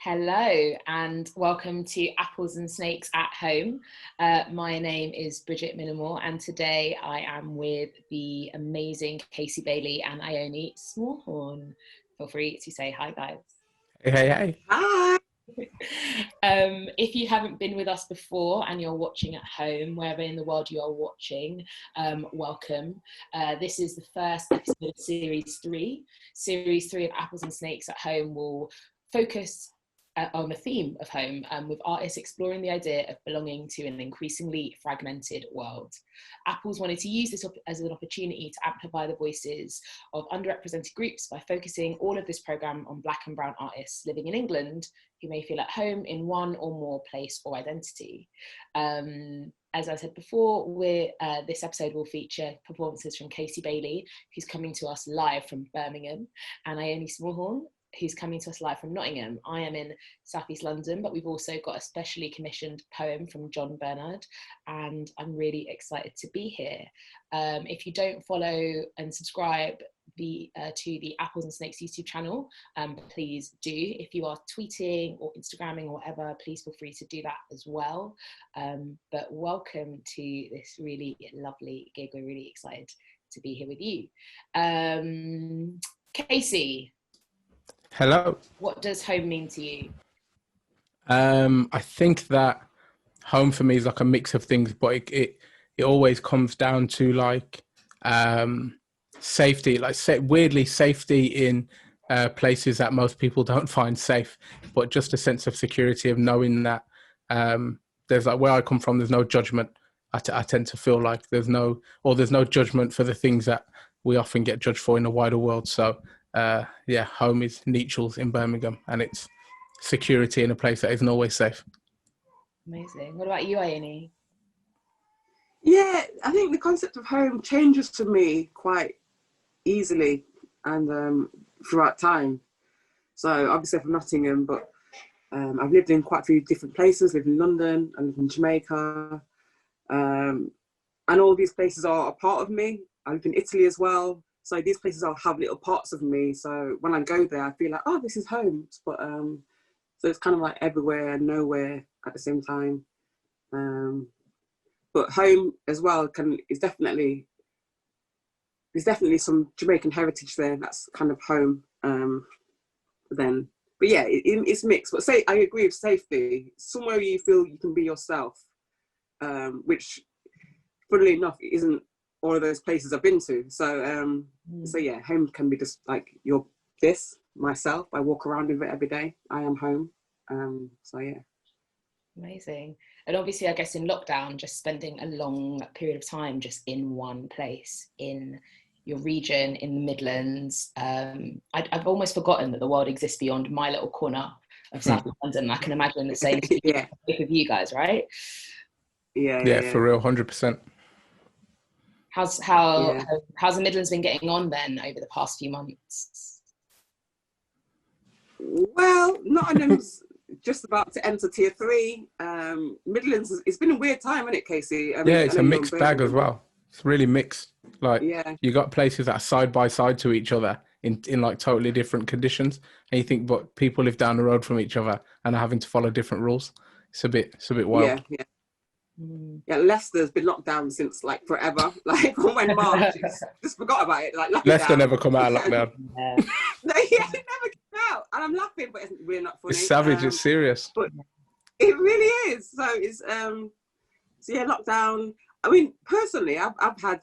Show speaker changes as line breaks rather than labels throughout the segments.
Hello and welcome to Apples and Snakes at Home. My name is Bridget Minamore and today I am with the amazing Casey Bailey and Ioney Smallhorne. Feel free to say hi, guys.
Hey.
Hi.
If you haven't been with us before and you're watching at home, wherever in the world you are watching, welcome. This is the first episode of Series 3. Series 3 of Apples and Snakes at Home will focus on the theme of home, with artists exploring the idea of belonging to an increasingly fragmented world. Apples wanted to use this as an opportunity to amplify the voices of underrepresented groups by focusing all of this programme on Black and brown artists living in England who may feel at home in one or more place or identity. As I said before, this episode will feature performances from Casey Bailey, who's coming to us live from Birmingham, and Ioney Smallhorne, who's coming to us live from Nottingham. I am in Southeast London, but we've also got a specially commissioned poem from John Bernard, and I'm really excited to be here. If you don't follow and subscribe to the Apples and Snakes YouTube channel, please do. If you are tweeting or Instagramming or whatever, please feel free to do that as well. But welcome to this really lovely gig. We're really excited to be here with you. Casey.
Hello.
What does home mean to you?
I think that home for me is like a mix of things, but it always comes down to like safety, like weirdly safety in places that most people don't find safe, but just a sense of security of knowing that there's like where I come from, there's no judgment. I tend to feel like there's no judgment for the things that we often get judged for in the wider world. So home is Nechel's in Birmingham, and it's security in a place that isn't always safe.
Amazing. What about you, Ioney?
Yeah, I think the concept of home changes for me quite easily and throughout time. So obviously I'm from Nottingham, but I've lived in quite a few different places. Lived in London, I lived in Jamaica, and all these places are a part of me. I lived in Italy as well. So these places all have little parts of me. So when I go there, I feel like, oh, this is home. But so it's kind of like everywhere and nowhere at the same time. But home as well there's definitely some Jamaican heritage there. That's kind of home. But yeah, it's mixed. But I agree with safety. Somewhere you feel you can be yourself, which, funnily enough, isn't all of those places I've been to. So yeah, home can be just like myself. I walk around with it every day. I am home. So yeah.
Amazing. And obviously, I guess in lockdown, just spending a long period of time just in one place, in your region, in the Midlands. I've almost forgotten that the world exists beyond my little corner of South London. I can imagine the same
yeah.
with you guys, right?
Yeah,
for real, 100%.
How's the Midlands been getting on then over the past few months?
Well, Nottingham's just about to enter tier 3. Midlands, it's been a weird time, hasn't it, Casey?
It's a mixed bag as well. It's really mixed. Like, you got places that are side by side to each other in like totally different conditions, and you think, but people live down the road from each other and are having to follow different rules. It's a bit wild.
Yeah, Leicester's been locked down since like forever. Like when March, just forgot about it. Like
Leicester never come out of lockdown.
It never came out, and I'm laughing, but it's really not funny.
It's savage. It's serious.
But it really is. So it's lockdown. I mean, personally, I've had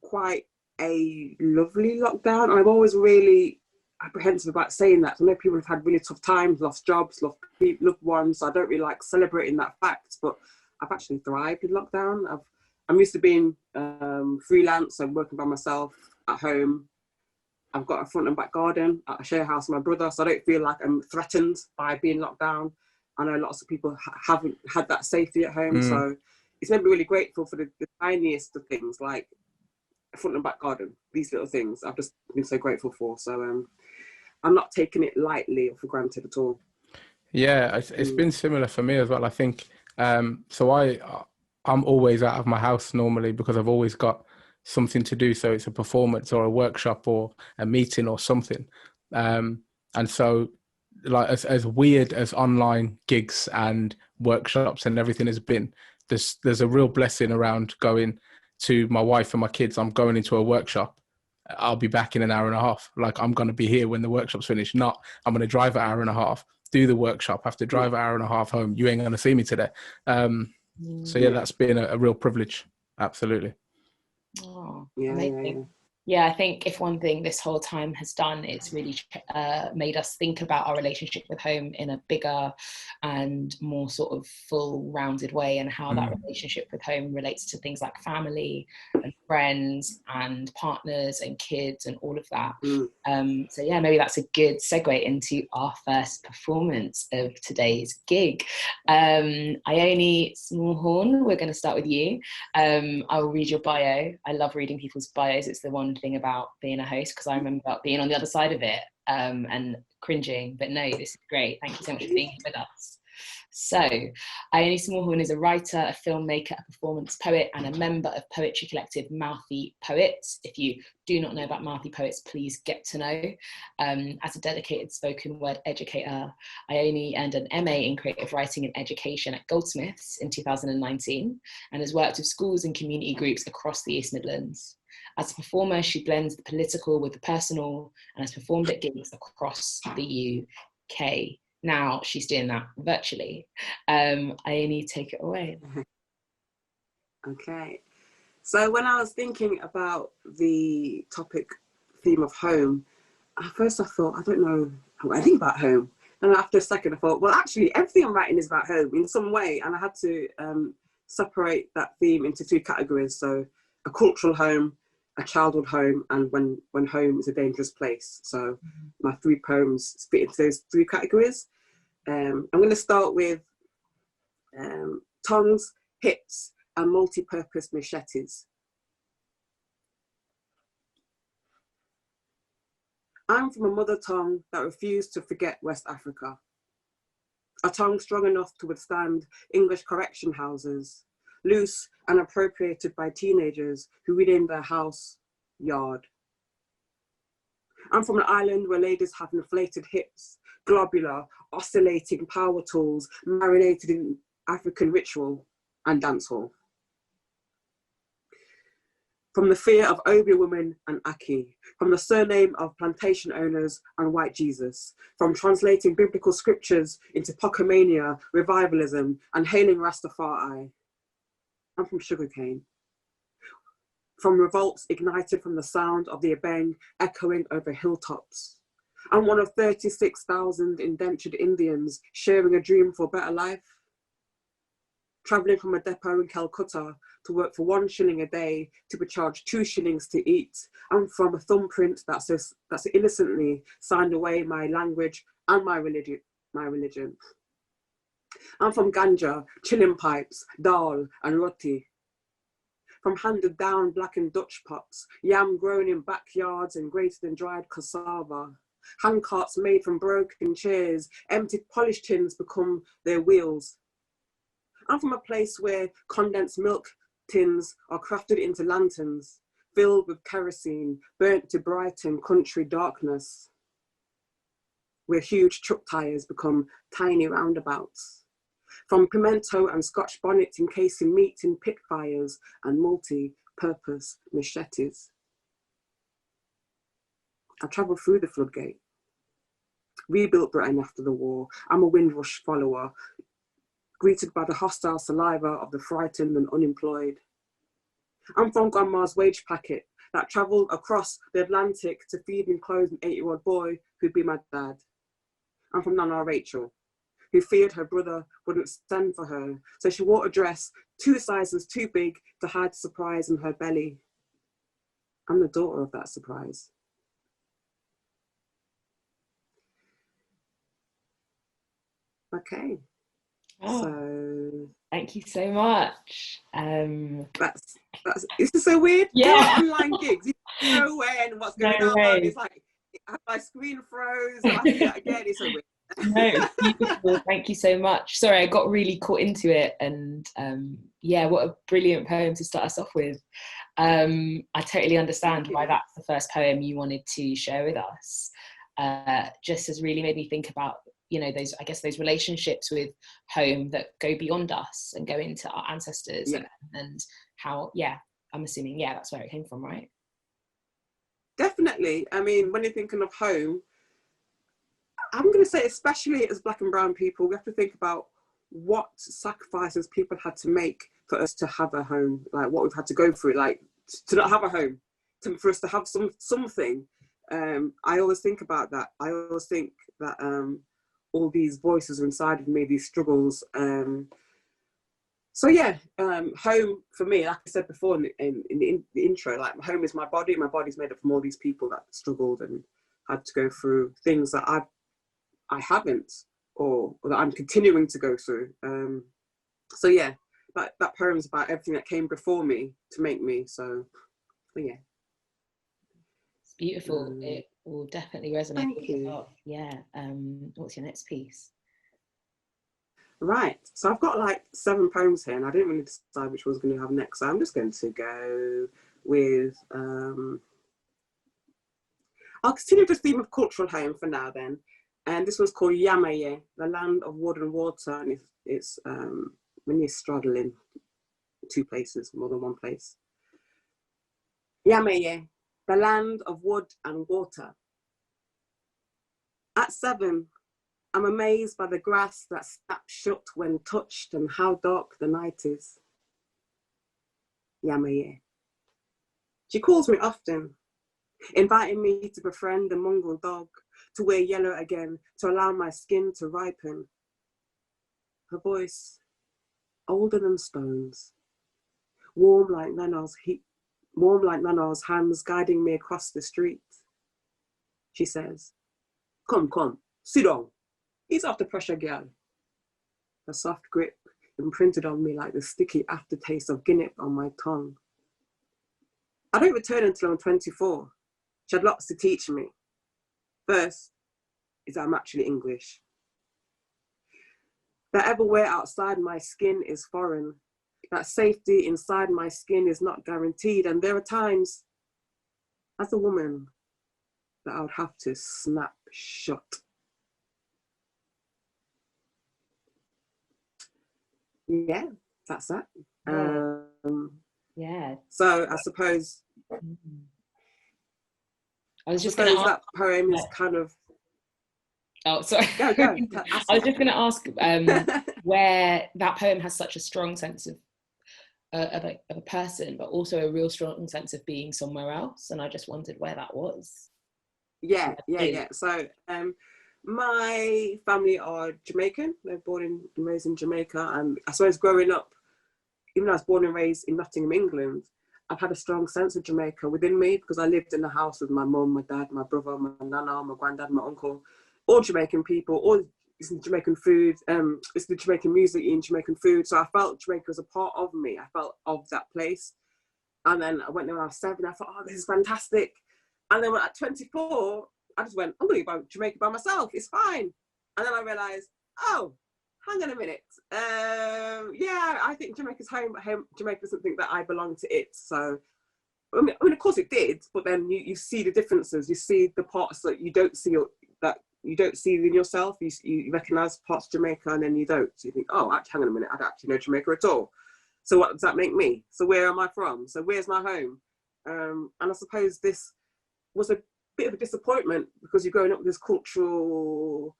quite a lovely lockdown, and I'm always really apprehensive about saying that. I know people have had really tough times, lost jobs, lost loved ones. So I don't really like celebrating that fact, but I've actually thrived in lockdown. I'm used to being freelance and working by myself at home. I've got a front and back garden. I share a house with my brother, so I don't feel like I'm threatened by being locked down. I know lots of people haven't had that safety at home, so it's made me really grateful for the tiniest of things, like a front and back garden. These little things I've just been so grateful for. So I'm not taking it lightly or for granted at all.
Yeah, it's been similar for me as well. I think so. I'm always out of my house normally because I've always got something to do. So it's a performance or a workshop or a meeting or something. And so like as weird as online gigs and workshops and everything has been, there's a real blessing around going to my wife and my kids. I'm going into a workshop. I'll be back in an hour and a half. Like, I'm going to be here when the workshop's finished. Not, I'm going to drive an hour and a half, do the workshop, have to drive an hour and a half home. You ain't going to see me today. So yeah, that's been a real privilege. Absolutely.
Oh,
Yeah,
amazing. Yeah, I think if one thing this whole time has done, it's really made us think about our relationship with home in a bigger and more sort of full rounded way, and how that relationship with home relates to things like family and friends and partners and kids and all of that. So yeah, maybe that's a good segue into our first performance of today's gig. Ioni Smallhorne, we're going to start with you. I'll read your bio. I love reading people's bios. It's the one thing about being a host, because I remember being on the other side of it and cringing, but no, this is great. Thank you so much for being here with us. So, Ioni Smallhorne is a writer, a filmmaker, a performance poet, and a member of poetry collective Mouthy Poets. If you do not know about Mouthy Poets, please get to know. As a dedicated spoken word educator, Ioni earned an MA in creative writing and education at Goldsmiths in 2019, and has worked with schools and community groups across the East Midlands. As a performer, she blends the political with the personal and has performed at gigs across the UK. Now she's doing that virtually. Ioni, take it away.
Okay. So when I was thinking about the topic theme of home, at first I thought, I don't know anything about home. And after a second I thought, well, actually everything I'm writing is about home in some way. And I had to separate that theme into two categories. So a cultural home, a childhood home, and when home is a dangerous place. So my three poems fit into those three categories. I'm going to start with tongues, hips, and multi-purpose machetes. I'm from a mother tongue that refused to forget West Africa. A tongue strong enough to withstand English correction houses, loose and appropriated by teenagers who renamed their house yard. I'm from an island where ladies have inflated hips, globular, oscillating power tools, marinated in African ritual and dancehall. From the fear of Obi women and Aki, from the surname of plantation owners and white Jesus, from translating biblical scriptures into Pocomania, revivalism, and hailing Rastafari. I'm from sugarcane. From revolts ignited from the sound of the Ebeng echoing over hilltops. I'm one of 36,000 indentured Indians sharing a dream for a better life. Travelling from a depot in Calcutta to work for 1 shilling a day to be charged 2 shillings to eat. I'm from a thumbprint that's innocently signed away my language and my religion. I'm from ganja, chilling pipes, dal and roti. From handed down blackened Dutch pots, yam grown in backyards and grated and dried cassava. Handcarts made from broken chairs, empty polished tins become their wheels. I'm from a place where condensed milk tins are crafted into lanterns, filled with kerosene, burnt to brighten country darkness. Where huge truck tires become tiny roundabouts. From pimento and Scotch bonnet encasing meat in pit fires and multi-purpose machetes. I travelled through the floodgate. Rebuilt Britain after the war. I'm a Windrush follower, greeted by the hostile saliva of the frightened and unemployed. I'm from Grandma's wage packet that travelled across the Atlantic to feed and clothe an 8-year-old boy who'd be my dad. I'm from Nana Rachel, who feared her brother wouldn't stand for her, so she wore a dress 2 sizes too big to hide the surprise in her belly. I'm the daughter of that surprise. Okay.
Oh,
so
thank you so much.
That's this is so weird.
Yeah.
Online gigs, you know when what's going
No
on.
way.
It's like my screen froze. I have to do that again. It's so weird.
No, it's beautiful. Thank you so much. Sorry, I got really caught into it, and yeah, what a brilliant poem to start us off with. I totally understand why that's the first poem you wanted to share with us. just has really made me think about, you know, those, I guess, those relationships with home that go beyond us and go into our ancestors, and how, I'm assuming, that's where it came from, right?
Definitely. I mean, when you're thinking of home, I'm going to say, especially as Black and brown people, we have to think about what sacrifices people had to make for us to have a home, like what we've had to go through, like to not have a home, for us to have something. I always think about that. I always think that all these voices are inside of me, these struggles. So yeah, home for me, like I said before in the intro, like home is my body. My body's made up from all these people that struggled and had to go through things that I haven't, or that I'm continuing to go through. So yeah, that poem's about everything that came before me to make me. So yeah,
it's beautiful. It will definitely resonate.
Thank you.
What's your next piece?
Right, so I've got like 7 poems here, and I didn't really decide which one's going to have next. So I'm just going to go with. I'll continue the theme of cultural home for now, then. And this one's called Yamaye, the land of wood and water, and it's when you're straddling 2 places, more than 1 place. Yamaye, the land of wood and water. At 7, I'm amazed by the grass that snaps shut when touched and how dark the night is. Yamaye. She calls me often, inviting me to befriend the mongrel dog, to wear yellow again, to allow my skin to ripen. Her voice, older than stones, warm like Nana's hands guiding me across the street. She says, come, sit down. Ease off the pressure, girl. Her soft grip imprinted on me like the sticky aftertaste of guinnep on my tongue. I don't return until I'm 24. She had lots to teach me. First is that I'm actually English. That everywhere outside my skin is foreign. That safety inside my skin is not guaranteed. And there are times, as a woman, that I would have to snap shut. Yeah, that's that. So I suppose.
I was just going to ask.
That poem is kind of.
Oh, sorry.
Go.
I was just going to ask where that poem has such a strong sense of a person, but also a real strong sense of being somewhere else, and I just wondered where that was.
Yeah. So my family are Jamaican. They're born and raised in Jamaica, and I suppose growing up, even though I was born and raised in Nottingham, England, I've had a strong sense of Jamaica within me because I lived in the house with my mum, my dad, my brother, my nana, my granddad, my uncle, all Jamaican people, all listening to Jamaican food, listening to Jamaican music, eating Jamaican food. So I felt Jamaica was a part of me. I felt of that place. And then I went there when I was 7. I thought, oh, this is fantastic. And then at 24, I just went, I'm going to go to Jamaica by myself. It's fine. And then I realised, oh, hang on a minute. I think Jamaica's home, but Jamaica doesn't think that I belong to it. So, I mean, of course it did, but then you see the differences. You see the parts that you don't see in yourself. You recognise parts of Jamaica and then you don't. So you think, oh, actually, hang on a minute, I don't actually know Jamaica at all. So what does that make me? So where am I from? So where's my home? And I suppose this was a bit of a disappointment because you're growing up with this cultural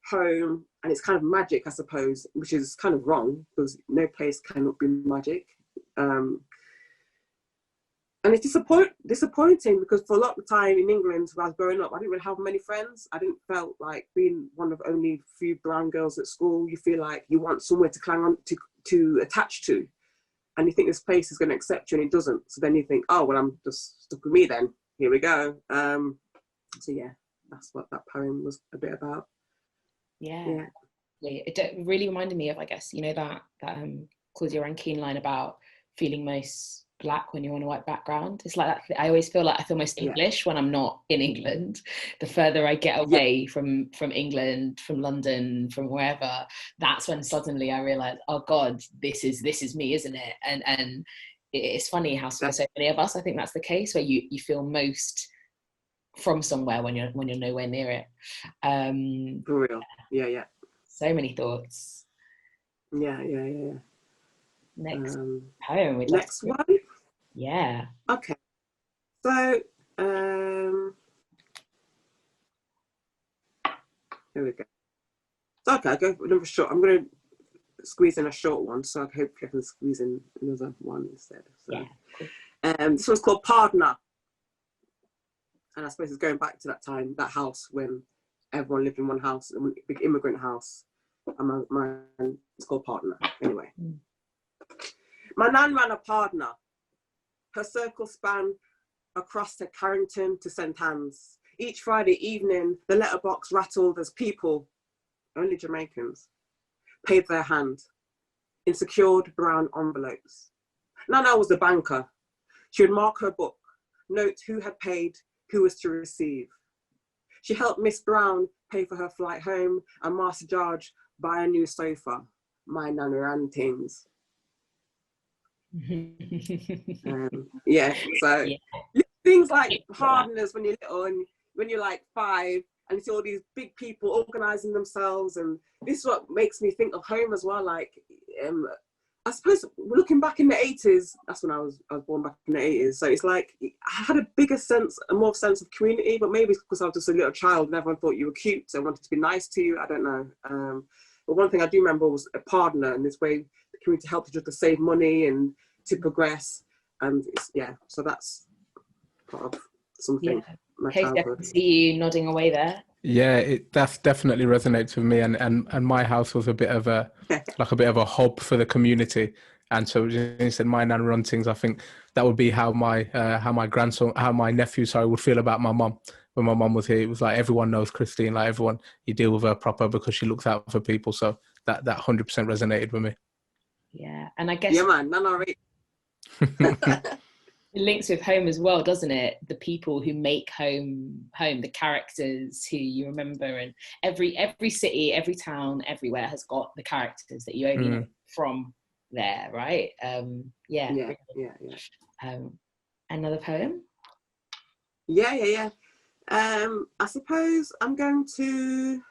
home and it's kind of magic, I suppose, which is kind of wrong because no place cannot be magic. And it's disappointing because for a lot of the time in England when I was growing up, I didn't really have many friends. I didn't felt like being one of only few brown girls at school. You feel like you want somewhere to cling on to attach to. And you think this place is going to accept you and it doesn't. So then you think, oh, well, I'm just stuck with me then. Here we go. So yeah, that's what that poem was a bit about.
Yeah. It really reminded me of, I guess, you know, that Claudia Rankine line about feeling most Black when you're on a white background. It's like that. I always feel like I feel most English when I'm not in England. The further I get away from England, from London, from wherever, that's when suddenly I realize, oh God, this is me, isn't it? And it's funny how for so many of us, I think that's the case, where you feel most from somewhere when you're nowhere near it.
For real. Yeah.
So many thoughts.
Yeah.
Next poem.
Next one.
Yeah.
Okay. So here we go. So, okay, I'll go for another short. I'm going to squeeze in a short one, so hopefully I can squeeze in another one instead. So,
yeah.
This one's called Partner. And I suppose it's going back to that time, that house when everyone lived in one house, a big immigrant house. And it's called Partner. Anyway. My nan ran a partner. Her circle span across to Carrington to St. Anne's. Each Friday evening, the letterbox rattled as people, only Jamaicans, paid their hand in secured brown envelopes. Nana was the banker. She would mark her book, note who had paid, who was to receive. She helped Miss Brown pay for her flight home and Master George buy a new sofa. My Nana ran things. So things like partners when you're little and when you're like 5 and you see all these big people organizing themselves, and this is what makes me think of home as well. Like I suppose looking back in the 80s, that's when I was born back in the 80s, so it's like I had a more sense of community, but maybe it's because I was just a little child and everyone thought you were cute and wanted to be nice to you. I don't know. But one thing I do remember was a partner, and this way the community helped each other to save money and to progress. And so that's part of something. My childhood.
I can see you nodding away there.
Yeah, that's definitely resonates with me. And my house was a bit of a hub for the community. And so you said my nan run things. I think that would be how my nephew would feel about my mum. When my mum was here, it was like everyone knows Christine, like everyone, you deal with her proper because she looks out for people. So that 100% resonated with me.
Yeah, and I guess
Nana.
It links with home as well, doesn't it? The people who make home, the characters who you remember, and every city, every town, everywhere has got the characters that you only know from there, right? Yeah. Another poem?
Yeah. I suppose I'm going to.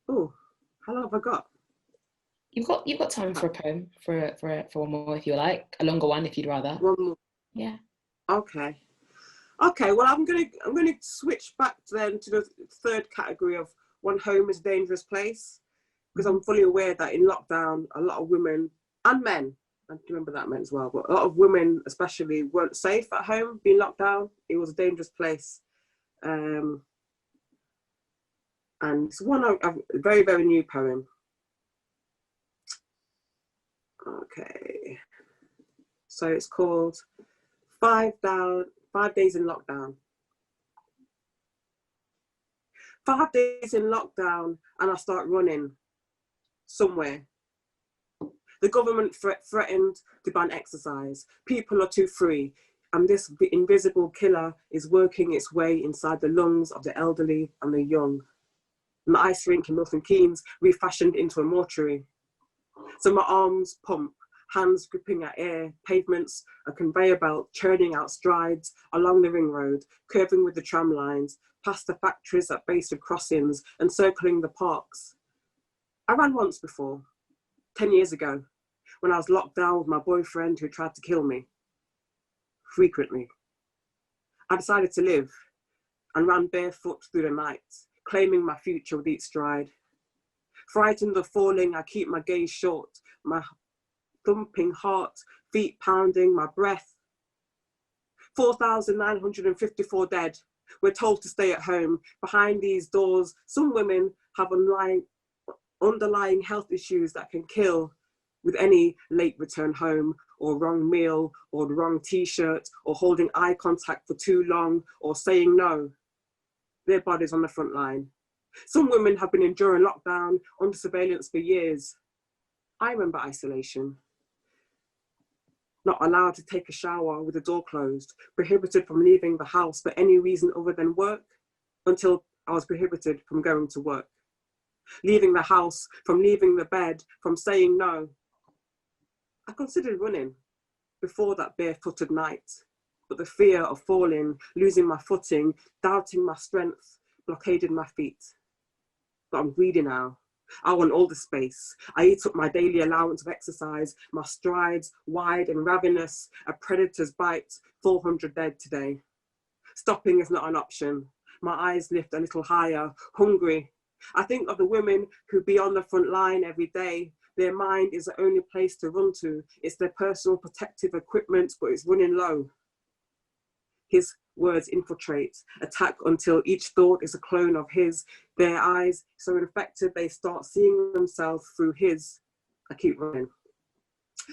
Oh, how long have I got?
You've got time for a poem for one more if you like, a longer one if you'd rather.
One more. Yeah. Okay. Well, I'm gonna switch back then to the third category of when home is a dangerous place, because I'm fully aware that in lockdown a lot of women and men, I remember that men as well, but a lot of women especially weren't safe at home being locked down. It was a dangerous place, and it's a very, very new poem. Okay, so it's called 5 Days in Lockdown. 5 days in lockdown and I start running somewhere. The government threatened to ban exercise. People are too free, and this invisible killer is working its way inside the lungs of the elderly and the young. My ice rink in Milton Keynes refashioned into a mortuary. So my arms pump, hands gripping at air, pavements, a conveyor belt churning out strides along the ring road, curving with the tram lines, past the factories at base of crossings and circling the parks. I ran once before, 10 years ago, when I was locked down with my boyfriend who tried to kill me. Frequently. I decided to live and ran barefoot through the night, claiming my future with each stride. Frightened of falling, I keep my gaze short, my thumping heart, feet pounding, my breath. 4,954 dead. We're told to stay at home. Behind these doors, some women have underlying health issues that can kill, with any late return home, or wrong meal, or the wrong t-shirt, or holding eye contact for too long, or saying no. Their bodies on the front line. Some women have been enduring lockdown under surveillance for years. I remember isolation. Not allowed to take a shower with the door closed, prohibited from leaving the house for any reason other than work, until I was prohibited from going to work. Leaving the house, from leaving the bed, from saying no. I considered running before that barefooted night. but the fear of falling, losing my footing, doubting my strength, blockaded my feet. But I'm greedy now. I want all the space. I eat up my daily allowance of exercise, my strides wide and ravenous, a predator's bite, 400 dead today. Stopping is not an option. My eyes lift a little higher, hungry. I think of the women who be on the front line every day. Their mind is the only place to run to. It's their personal protective equipment, but it's running low. His words infiltrate, attack until each thought is a clone of his. Their eyes so infected they start seeing themselves through his. I keep running.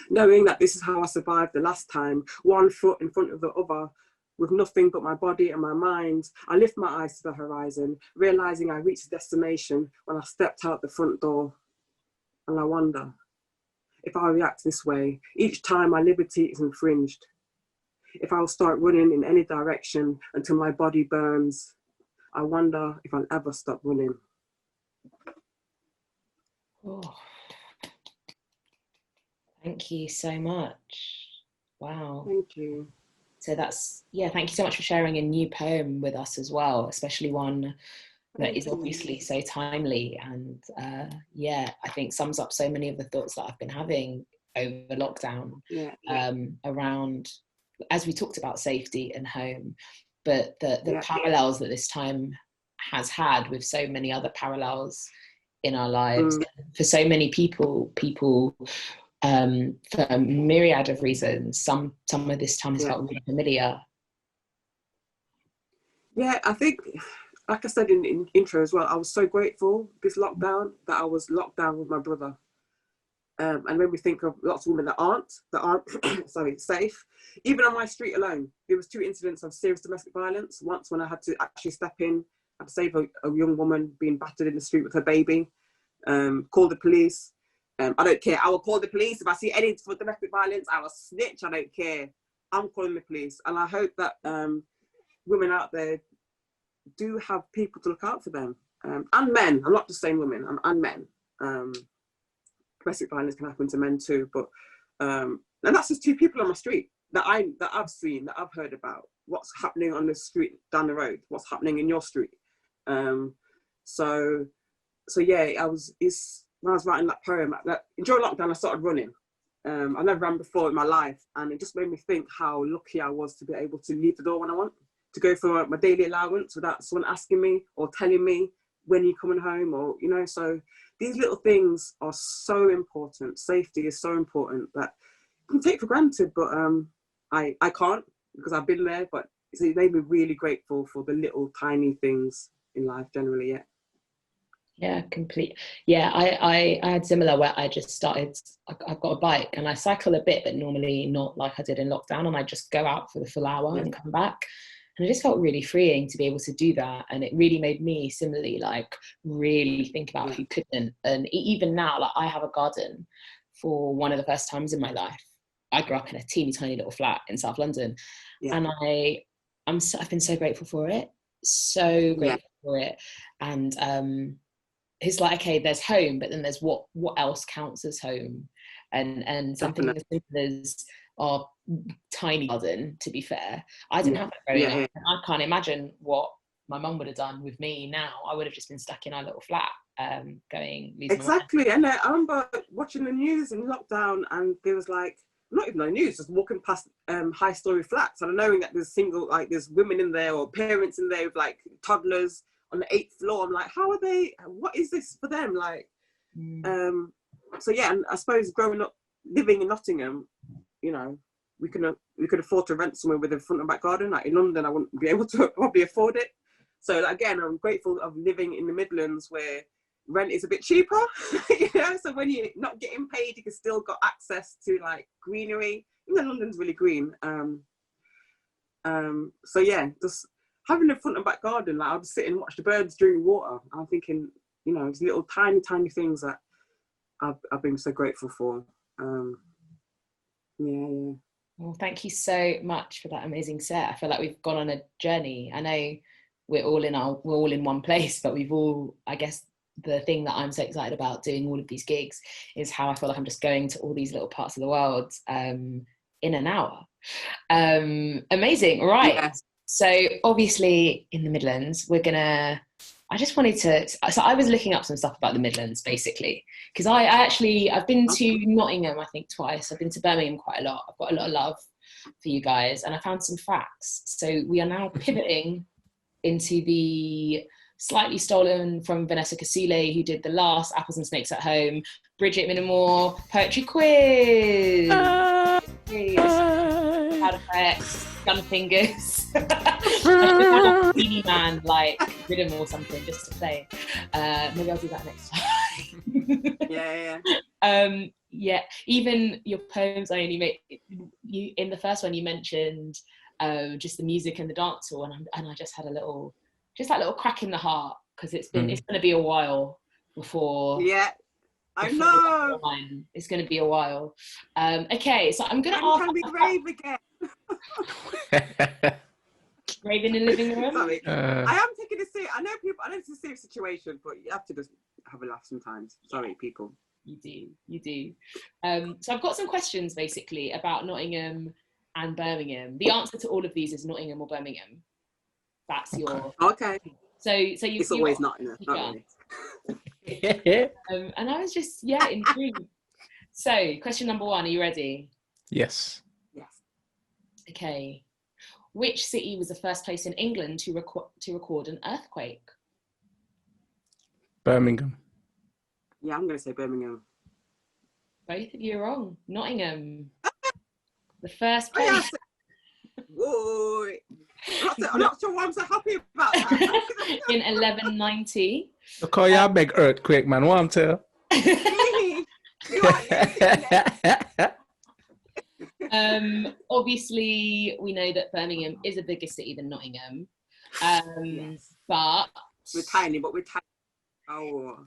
Knowing that this is how I survived the last time, one foot in front of the other, with nothing but my body and my mind, I lift my eyes to the horizon, realizing I reached the destination when I stepped out the front door. And I wonder if I react this way each time my liberty is infringed. If I'll start running in any direction until my body burns, I wonder if I'll ever stop running.
Oh. Thank you so much. Wow.
Thank you.
So that's, yeah, thank you so much for sharing a new poem with us as well, especially one that is obviously so timely and yeah, I think sums up so many of the thoughts that I've been having over lockdown around, as we talked about safety and home, but the parallels that this time has had with so many other parallels in our lives. For so many people for a myriad of reasons, some of this time has felt really familiar. Yeah,
I think, like I said in intro as well, I was so grateful this lockdown that I was locked down with my brother. And when we think of lots of women that aren't sorry, safe, even on my street alone, there was 2 incidents of serious domestic violence. Once when I had to actually step in, I had to save a young woman being battered in the street with her baby, call the police. I don't care. I will call the police. If I see any for domestic violence, I will snitch. I don't care. I'm calling the police. And I hope that women out there do have people to look out for them. And men. I'm not just saying women. And men. Domestic violence can happen to men too. But and that's just 2 people on my street that I've seen, that I've heard about. What's happening on the street down the road? What's happening in your street? So yeah, when I was writing that poem, during lockdown, I started running. I never ran before in my life, and it just made me think how lucky I was to be able to leave the door when I want, to go for my daily allowance without someone asking me or telling me when you're coming home, or, you know, so these little things are so important. Safety is so important that you can take for granted, but I can't, because I've been there, but it made me really grateful for the little tiny things in life generally,
Yeah, complete. Yeah, I had similar, where I just started, I've got a bike and I cycle a bit, but normally not like I did in lockdown, and I just go out for the full hour and come back. And it just felt really freeing to be able to do that. And it really made me similarly, like, really think about who couldn't. And even now, like, I have a garden for one of the first times in my life. I grew up in a teeny tiny little flat in South London. And I've been so grateful for it. So grateful for it. And it's like, okay, there's home, but then there's what else counts as home, and something as simple as our tiny garden. To be fair, I didn't have that growing up. And I can't imagine what my mum would have done with me now. I would have just been stuck in our little flat, going
exactly. And I remember watching the news in lockdown, and there was like, not even the news, just walking past high story flats, and knowing that there's women in there or parents in there with like toddlers on the 8th floor. I'm like, how are they, what is this for them? Like, so yeah, and I suppose growing up, living in Nottingham, you know, we could afford to rent somewhere with a front and back garden. Like in London, I wouldn't be able to probably afford it. So again, I'm grateful of living in the Midlands, where rent is a bit cheaper, you know, so when you're not getting paid, you can still got access to like greenery. Even though London's really green. So yeah, just having a front and back garden, like I'll just sit and watch the birds drink water. I'm thinking, you know, it's little tiny things that I've been so grateful for. Yeah.
Well, thank you so much for that amazing set. I feel like we've gone on a journey. I know we're all in one place, but we've all, I guess, the thing that I'm so excited about doing all of these gigs is how I feel like I'm just going to all these little parts of the world in an hour. Amazing. Right.
Yeah.
So obviously in the Midlands, I just wanted to, so I was looking up some stuff about the Midlands basically, because I've been to Nottingham, I think twice. I've been to Birmingham quite a lot. I've got a lot of love for you guys, and I found some facts. So we are now pivoting into the slightly stolen from Vanessa Casile, who did the last Apples and Snakes at Home, Bridget Minamore poetry quiz. Sound effects, gun fingers, Beanie Man like rhythm or something just to play. Maybe I'll do that next time. Yeah. Even your poems, I only make you in the first one. You mentioned just the music and the dance hall, and I just had that little crack in the heart, because it's going to be a while before.
Yeah. I know.
It's going to be a while. Okay, so I'm going to ask.
Can we rave again?
Rave in the living room.
Sorry, I am taking a serious. I know it's a serious situation, but you have to just have a laugh sometimes. Sorry, people.
You do. So I've got some questions basically about Nottingham and Birmingham. The answer to all of these is Nottingham or Birmingham. That's your.
Okay.
So
it's always Nottingham. Not really.
And I was just intrigued. So question number 1, are you ready?
Yes.
Okay, which city was the first place in England to record an earthquake?
Birmingham.
Yeah, I'm going to say Birmingham.
Both of you are wrong. Nottingham. The first place.
Whoa. I'm not sure why I'm so happy about that.
In 1190.
Because y'all big earthquake, man. What I'm telling
Obviously, we know that Birmingham is a bigger city than Nottingham. But
we're tiny, but we're tiny. Oh.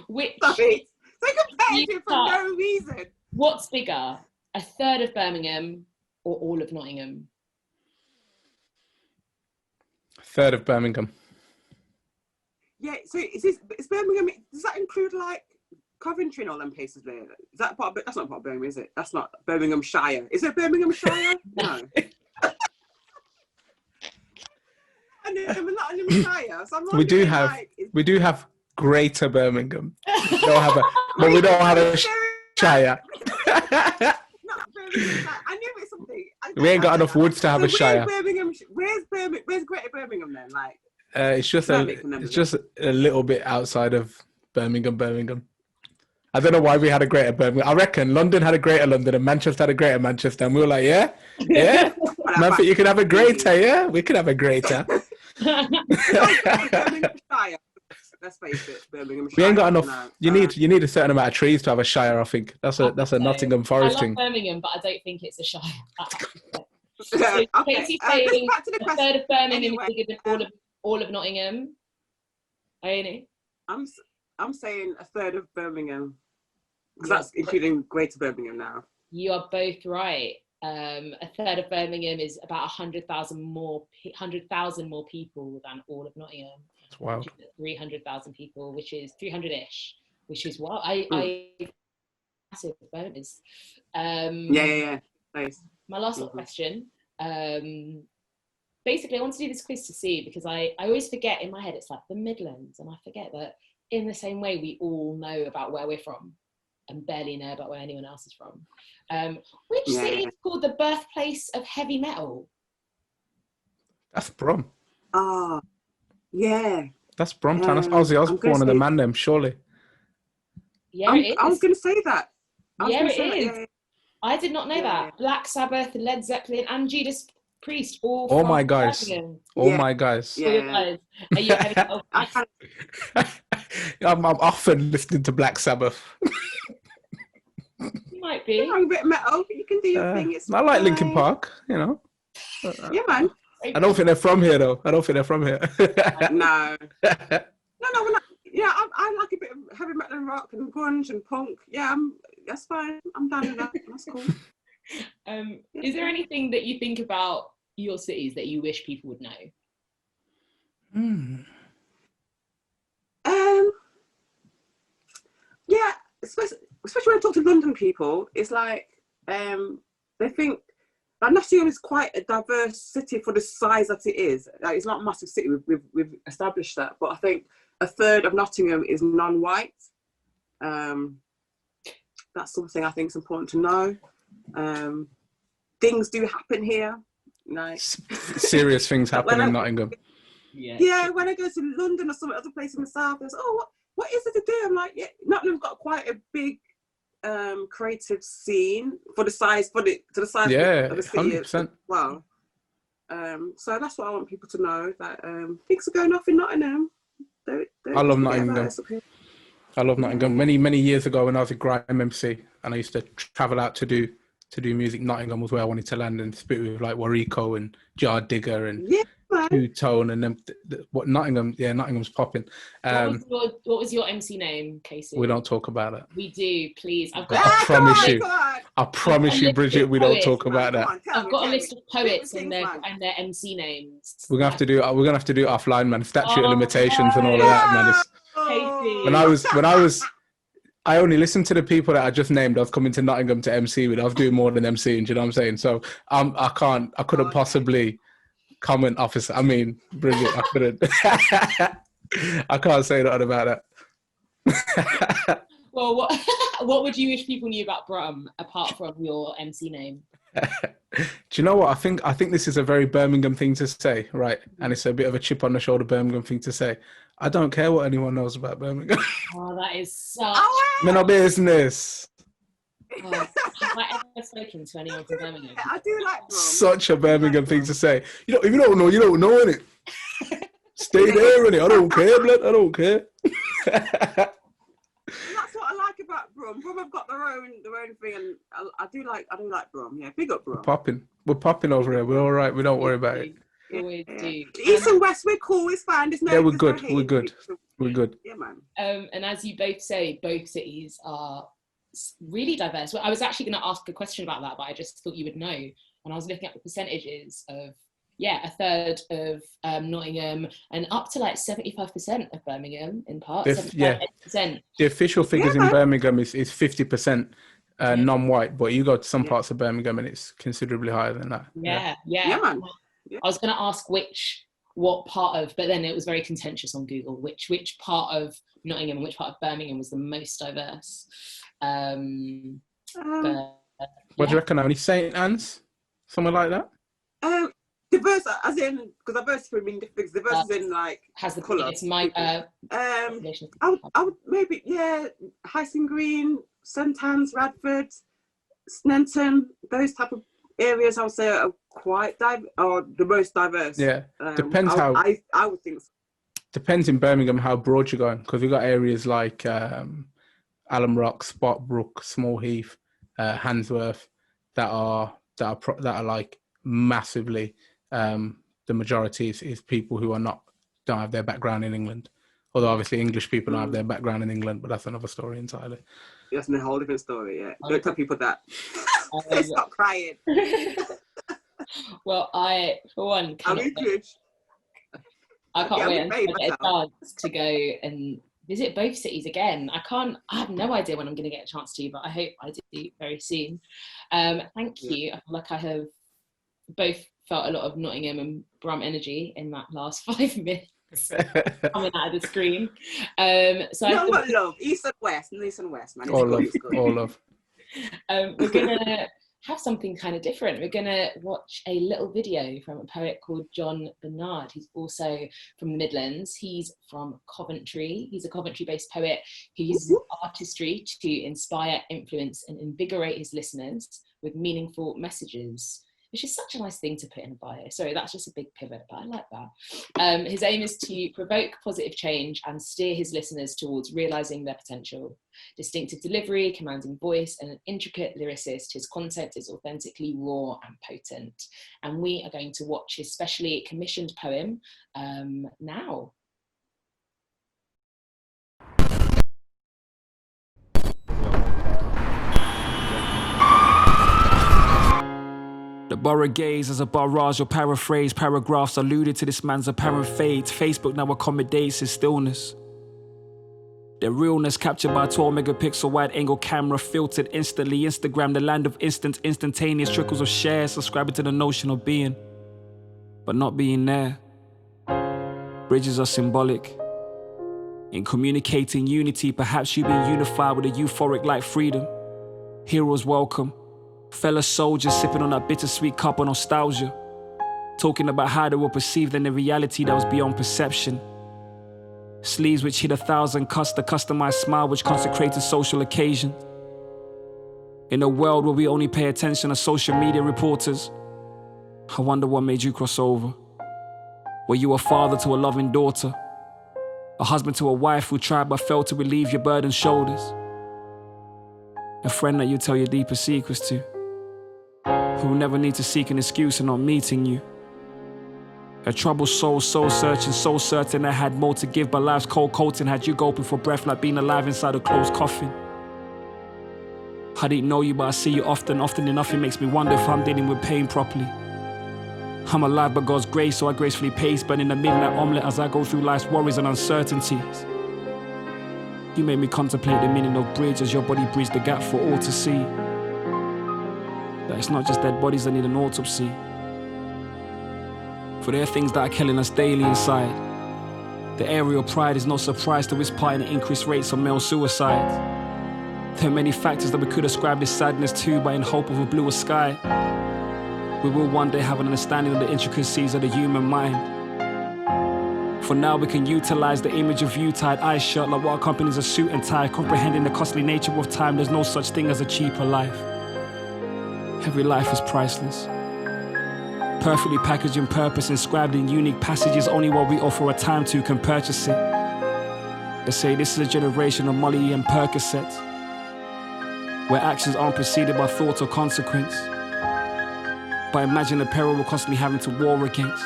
Which?
Sorry. So competitive for no reason.
What's bigger, a third of Birmingham or all of Nottingham?
Third of Birmingham.
Yeah, so is Birmingham, does that include like Coventry and all them places there? Is that part of, that's not part of Birmingham, is it? That's not Birminghamshire. Is it Birminghamshire? No. And we're not in Shire, so I'm
we do have Greater Birmingham. We don't have but we don't have a Shire.
Not Birmingham. I knew it was something.
We ain't got enough woods to have a Shire.
Where's Greater Birmingham then? Like,
it's just a little bit outside of Birmingham. I don't know why we had a Greater Birmingham. I reckon London had a Greater London and Manchester had a Greater Manchester, and we were like, yeah. Man, think you can have a Greater, yeah? We could have a Greater.
Birminghamshire. Let's face it, Birmingham.
We ain't got enough. No. You need a certain amount of trees to have a Shire. I think that's a Nottingham Forest thing.
I love Birmingham, but I don't think it's a Shire. So
okay.
Saying
Back to the
a
question.
third of Birmingham is bigger than all of Nottingham. Ioni?
I'm saying a third of Birmingham, because that's including Greater Birmingham now.
You are both right. A third of Birmingham is about 100,000 more people than all of Nottingham.
That's wild.
300,000 people, which is 300-ish, which is wild. Massive bonus.
Yeah. Nice.
My last question. Basically, I want to do this quiz to see, because I always forget in my head it's like the Midlands, and I forget that in the same way we all know about where we're from and barely know about where anyone else is from. Which city is called the birthplace of heavy metal?
That's Brum.
Yeah.
That's Brumtown. That's Ozzy Osbourne and the man name, surely.
Yeah, it is.
I was going to say that.
Yeah. I did not know that. Black Sabbath, Led Zeppelin, and Judas Priest, all
from my guys.
Birmingham.
My guys.
Yeah. Are you heavy metal?
I'm often listening to Black Sabbath.
You might be.
You're a bit metal. You can do your thing. It's
I like Linkin Park, you know.
Yeah, man.
I don't think they're from here, though. No.
No, we're not. Yeah, I like a bit of heavy metal and rock and grunge and punk. Yeah, that's fine. I'm down with that. That's cool.
Is there anything that you think about your cities that you wish people would know?
Yeah, especially when I talk to London people, it's like they think that Nottingham is quite a diverse city for the size that it is. Like, it's not a massive city. We've established that, but I think a third of Nottingham is non-white. That's something I think is important to know. Things do happen here. Like
serious things happen in Nottingham.
Yeah, when I go to London or some other place in the south, there's what is it to do? I'm like, yeah, Nottingham's got quite a big creative scene for the size of the city
100%.
as well. So that's what I want people to know, that things are going off in Nottingham.
I love Nottingham. I love Nottingham. Many years ago when I was a grime MC and I used to travel out to do music, Nottingham was where I wanted to land and spit with like Wariko and Jar Digger and Two Tone and them. Nottingham's popping.
What was your MC name, Casey?
We don't talk about it.
We do, please.
I promise you, Bridget, we don't talk about that.
I've got a list of poets and their MC names.
We're gonna have to do it offline, man. Statute of limitations and all of that, man. I only listened to the people that I just named. I was coming to Nottingham to MC with. I was doing more than MCing. Do you know what I'm saying? So I couldn't possibly comment officer. I mean, Bridget, I couldn't. I can't say that about that.
Well, what would you wish people knew about Brum apart from your MC name?
Do you know what? I think this is a very Birmingham thing to say, right? And it's a bit of a chip on the shoulder Birmingham thing to say. I don't care what anyone knows about Birmingham.
Oh, that is such...
no business.
Oh, have I ever spoken to anyone from Birmingham?
I do like Brum.
Such a Birmingham thing to say. If you don't know, you don't know, innit? Stay there, innit? I don't care, blood. I don't care.
That's what I like about Brum. Brum have got their own thing, and I do like Brum. Yeah, big up Brum.
We're popping over here. We're all right. We don't worry about it.
Always do.
East and West, we're cool. It's fine.
We're good. We're good.
Yeah, man.
And as you both say, both cities are really diverse. Well, I was actually going to ask a question about that, but I just thought you would know. When I was looking at the percentages of, a third of Nottingham and up to like 75% of Birmingham in parts. 75%.
The official figures in Birmingham is 50% non-white, but you go to some parts of Birmingham and it's considerably higher than that.
Yeah,
man.
I was going to ask what part of, but then it was very contentious on Google, which part of Nottingham and which part of Birmingham was the most diverse.
What do you reckon? Only St. Anne's? Somewhere like that?
Diverse, as in, because diversity would mean different. Diverse is in like
has the
colour.
It's my
I would maybe Hysing Green, St. Anne's, Radford, Snenton, those type of areas I would say are quite the most diverse.
Yeah, depends how.
I would think so.
Depends in Birmingham how broad you're going, because we've got areas like Alum Rock, Spotbrook, Small Heath, Handsworth that are like massively. The majority is people who don't have their background in England. Although obviously English people don't have their background in England, but that's another story entirely.
That's a whole different story. Yeah, don't tell people that. They stop crying.
Well, I for one can't wait until I get a chance to go and visit both cities again. I have no idea when I'm going to get a chance to, but I hope I do very soon. Thank you. I feel like I have both felt a lot of Nottingham and Brum energy in that last 5 minutes coming out of the screen.
Love, East and West, man.
All love.
We're gonna have something kind of different. We're gonna watch a little video from a poet called John Bernard. He's also from the Midlands. He's from Coventry. He's a Coventry-based poet who uses artistry to inspire, influence, and invigorate his listeners with meaningful messages, which is such a nice thing to put in a bio. Sorry, that's just a big pivot, but I like that. His aim is to provoke positive change and steer his listeners towards realising their potential. Distinctive delivery, commanding voice, and an intricate lyricist, his content is authentically raw and potent. And we are going to watch his specially commissioned poem now.
The borough gaze as a barrage or paraphrase paragraphs alluded to this man's apparent fate. Facebook now accommodates his stillness. Their realness captured by a 12 megapixel wide angle camera, filtered instantly. Instagram, the land of instantaneous trickles of shares, subscribing to the notion of being, but not being there. Bridges are symbolic. In communicating unity, perhaps you being unified with a euphoric like freedom. Heroes welcome. Fellow soldiers sipping on that bittersweet cup of nostalgia. Talking about how they were perceived in a reality that was beyond perception. Sleeves which hid 1,000 cuts, the customized smile which consecrated social occasions. In a world where we only pay attention to social media reporters, I wonder what made you cross over. Were you a father to a loving daughter? A husband to a wife who tried but failed to relieve your burdened shoulders? A friend that you tell your deepest secrets to, who will never need to seek an excuse in not meeting you? A troubled soul, soul searching, so certain I had more to give, but life's cold coating had you gulping for breath like being alive inside a closed coffin. I didn't know you, but I see you often enough it makes me wonder if I'm dealing with pain properly. I'm alive by God's grace, so I gracefully pace, burning a midnight omelette as I go through life's worries and uncertainties. You made me contemplate the meaning of bridge as your body bridged the gap for all to see. That it's not just dead bodies that need an autopsy. For there are things that are killing us daily inside. The aerial pride is no surprise to its part in the increased rates of male suicide. There are many factors that we could ascribe this sadness to, but in hope of a bluer sky, we will one day have an understanding of the intricacies of the human mind. For now we can utilize the image of you tied, eyes shut like what accompanies a suit and tie, comprehending the costly nature of time. There's no such thing as a cheaper life. Every life is priceless. Perfectly packaged in purpose, inscribed in unique passages, only what we offer a time to can purchase it. They say this is a generation of Molly and Percocet, where actions aren't preceded by thought or consequence. But imagine the peril we're constantly having to war against.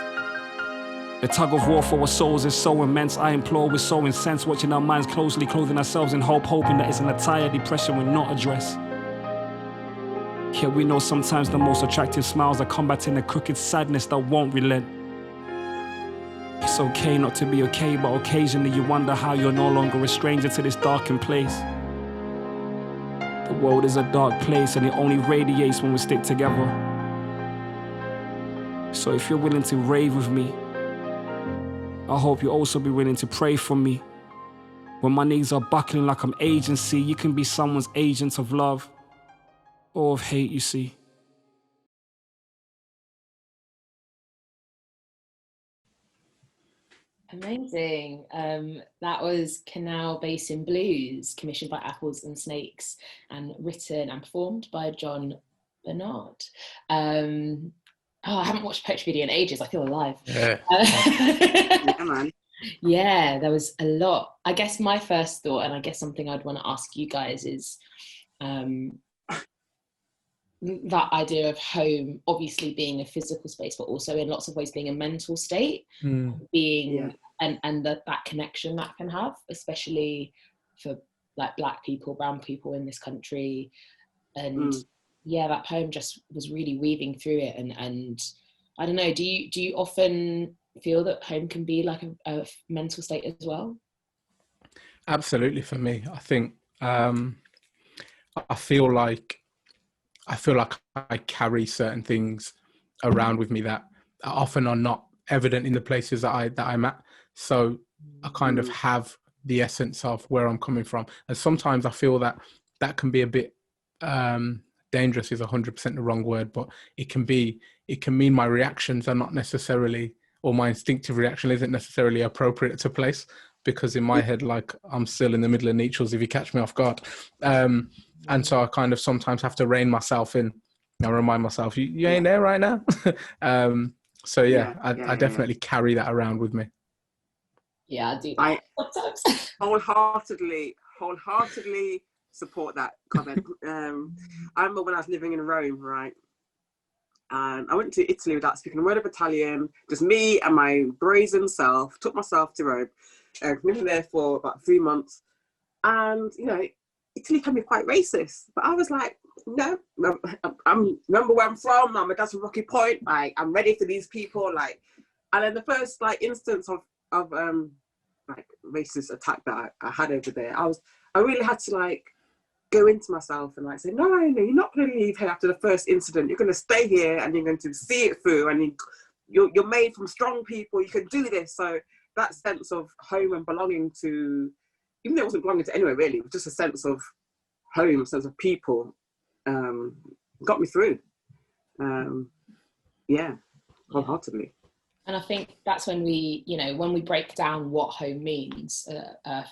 The tug of war for our souls is so immense. I implore with so incensed, watching our minds closely, clothing ourselves in hope, hoping that it's an entire depression we're not addressed. Yet we know sometimes the most attractive smiles are combating the crooked sadness that won't relent. It's okay not to be okay, but occasionally you wonder how you're no longer a stranger to this darkened place. The world is a dark place and it only radiates when we stick together. So if you're willing to rave with me, I hope you'll also be willing to pray for me. When my knees are buckling like I'm agency, you can be someone's agent of love or of hate, you see.
Amazing. That was Canal Basin Blues, commissioned by Apples and Snakes and written and performed by John Bernard. I haven't watched Poetry Video in ages. I feel alive.
Yeah.
Yeah, man.
Yeah, there was a lot. I guess my first thought, and I guess something I'd want to ask you guys is that idea of home obviously being a physical space, but also in lots of ways being a mental state, being and that connection that can have, especially for like Black people, brown people in this country. And yeah, that poem just was really weaving through it. And I don't know, do you often feel that home can be like a mental state as well?
Absolutely. For me, I think I feel like I carry certain things around with me that often are not evident in the places that I'm at. So I kind of have the essence of where I'm coming from. And sometimes I feel that can be a bit dangerous is 100% the wrong word, but it can mean my reactions are not necessarily, or my instinctive reaction isn't necessarily appropriate to place, because in my head, like, I'm still in the middle of Nietzsche's if you catch me off guard. And so I kind of sometimes have to rein myself in and remind myself, you ain't there right now. So I definitely carry that around with me.
Yeah, I do that sometimes.
Wholeheartedly support that comment. I remember when I was living in Rome, right? And I went to Italy without speaking a word of Italian, just me and my brazen self, took myself to Rome, lived there for about 3 months. And, you know, Italy can be quite racist, but I was like, no, I'm remember where I'm from. I'm a that's a Rocky Point. Like, I'm ready for these people. Like, and then the first like instance of like racist attack that I had over there, I really had to like go into myself and like say, no, you're not going to leave here after the first incident. You're going to stay here and you're going to see it through, and you're made from strong people. You can do this. So that sense of home and belonging to, even though it wasn't belonging to anywhere really, it was just a sense of home, a sense of people, got me through. Wholeheartedly.
And I think that's when we, you know, when we break down what home means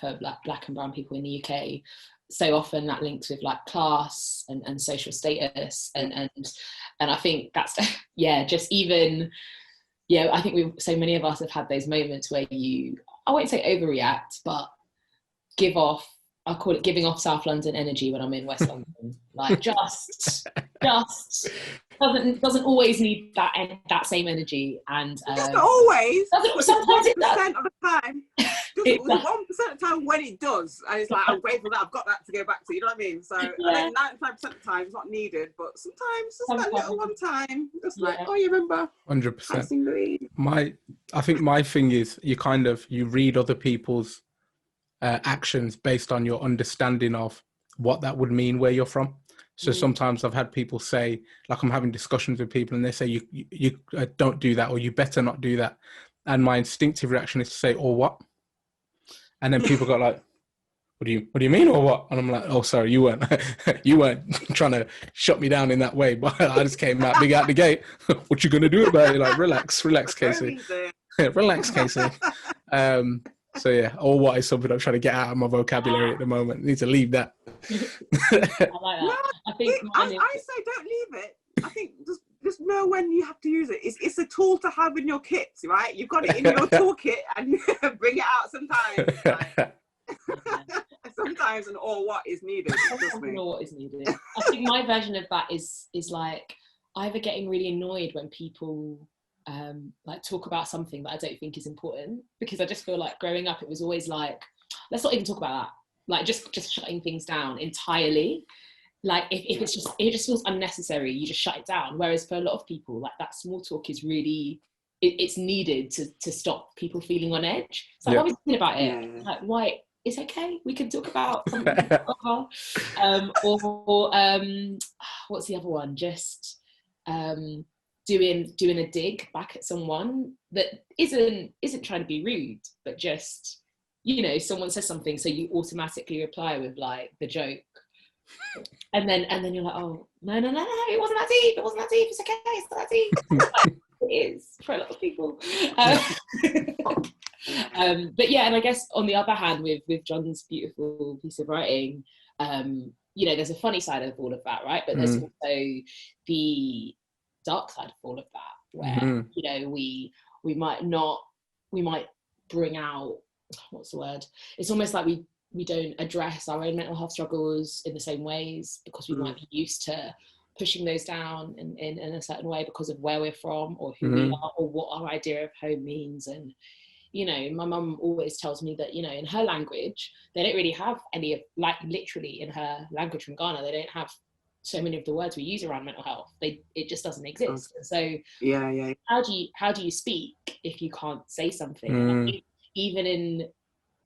for black and brown people in the UK, so often that links with like class and social status, and I think that's just even, I think so many of us have had those moments where I won't say overreact, but give off, I call it giving off South London energy when I'm in West London. Like just doesn't always need that same energy, and
not always.
Sometimes it does.
1% of the time. Just 1% of the time when it does, and it's like, I'm grateful that I've got that to go back to. You know what I mean? So I think 95% of the time it's not needed, but sometimes just that little one time, just like, oh, you remember?
100%. I think my thing is you read other people's actions based on your understanding of what that would mean where you're from. So sometimes I've had people say, like I'm having discussions with people and they say, you don't do that, or you better not do that. And my instinctive reaction is to say, or what? And then people got like, what do you mean, or what? And I'm like, oh, sorry, you weren't trying to shut me down in that way, but I just came out big out the gate. What you going to do about it? Like, relax, Casey. Relax, Casey. So yeah, or what is something I'm trying to get out of my vocabulary at the moment. I need to leave that.
I like that.
No, I say don't leave it. I think just know when you have to use it. It's a tool to have in your kit, right? You've got it in your toolkit and you bring it out sometimes. Like, sometimes an or what is needed.
Or what is needed. I think my version of that is like either getting really annoyed when people like talk about something that I don't think is important, because I just feel like growing up it was always like, let's not even talk about that, like just shutting things down entirely. Like if it just feels unnecessary, you just shut it down. Whereas for a lot of people, like that small talk is really it's needed to stop people feeling on edge. So I was thinking about it, like, why, it's okay, we can talk about something. Or what's the other one, just doing a dig back at someone that isn't trying to be rude, but just, you know, someone says something, so you automatically reply with like the joke, and then you're like, oh no, it wasn't that deep, it's okay, it's not that deep. It is for a lot of people. But yeah, and I guess on the other hand, with John's beautiful piece of writing, you know, there's a funny side of all of that, right? But there's also the dark side of all of that, where you know, we might bring out, what's the word, it's almost like we don't address our own mental health struggles in the same ways, because we might be used to pushing those down in a certain way because of where we're from, or who we are, or what our idea of home means. And you know, my mum always tells me that, you know, in her language they don't really have any of, like, literally in her language from Ghana, they don't have so many of the words we use around mental health. It just doesn't exist. So how do you speak if you can't say something? And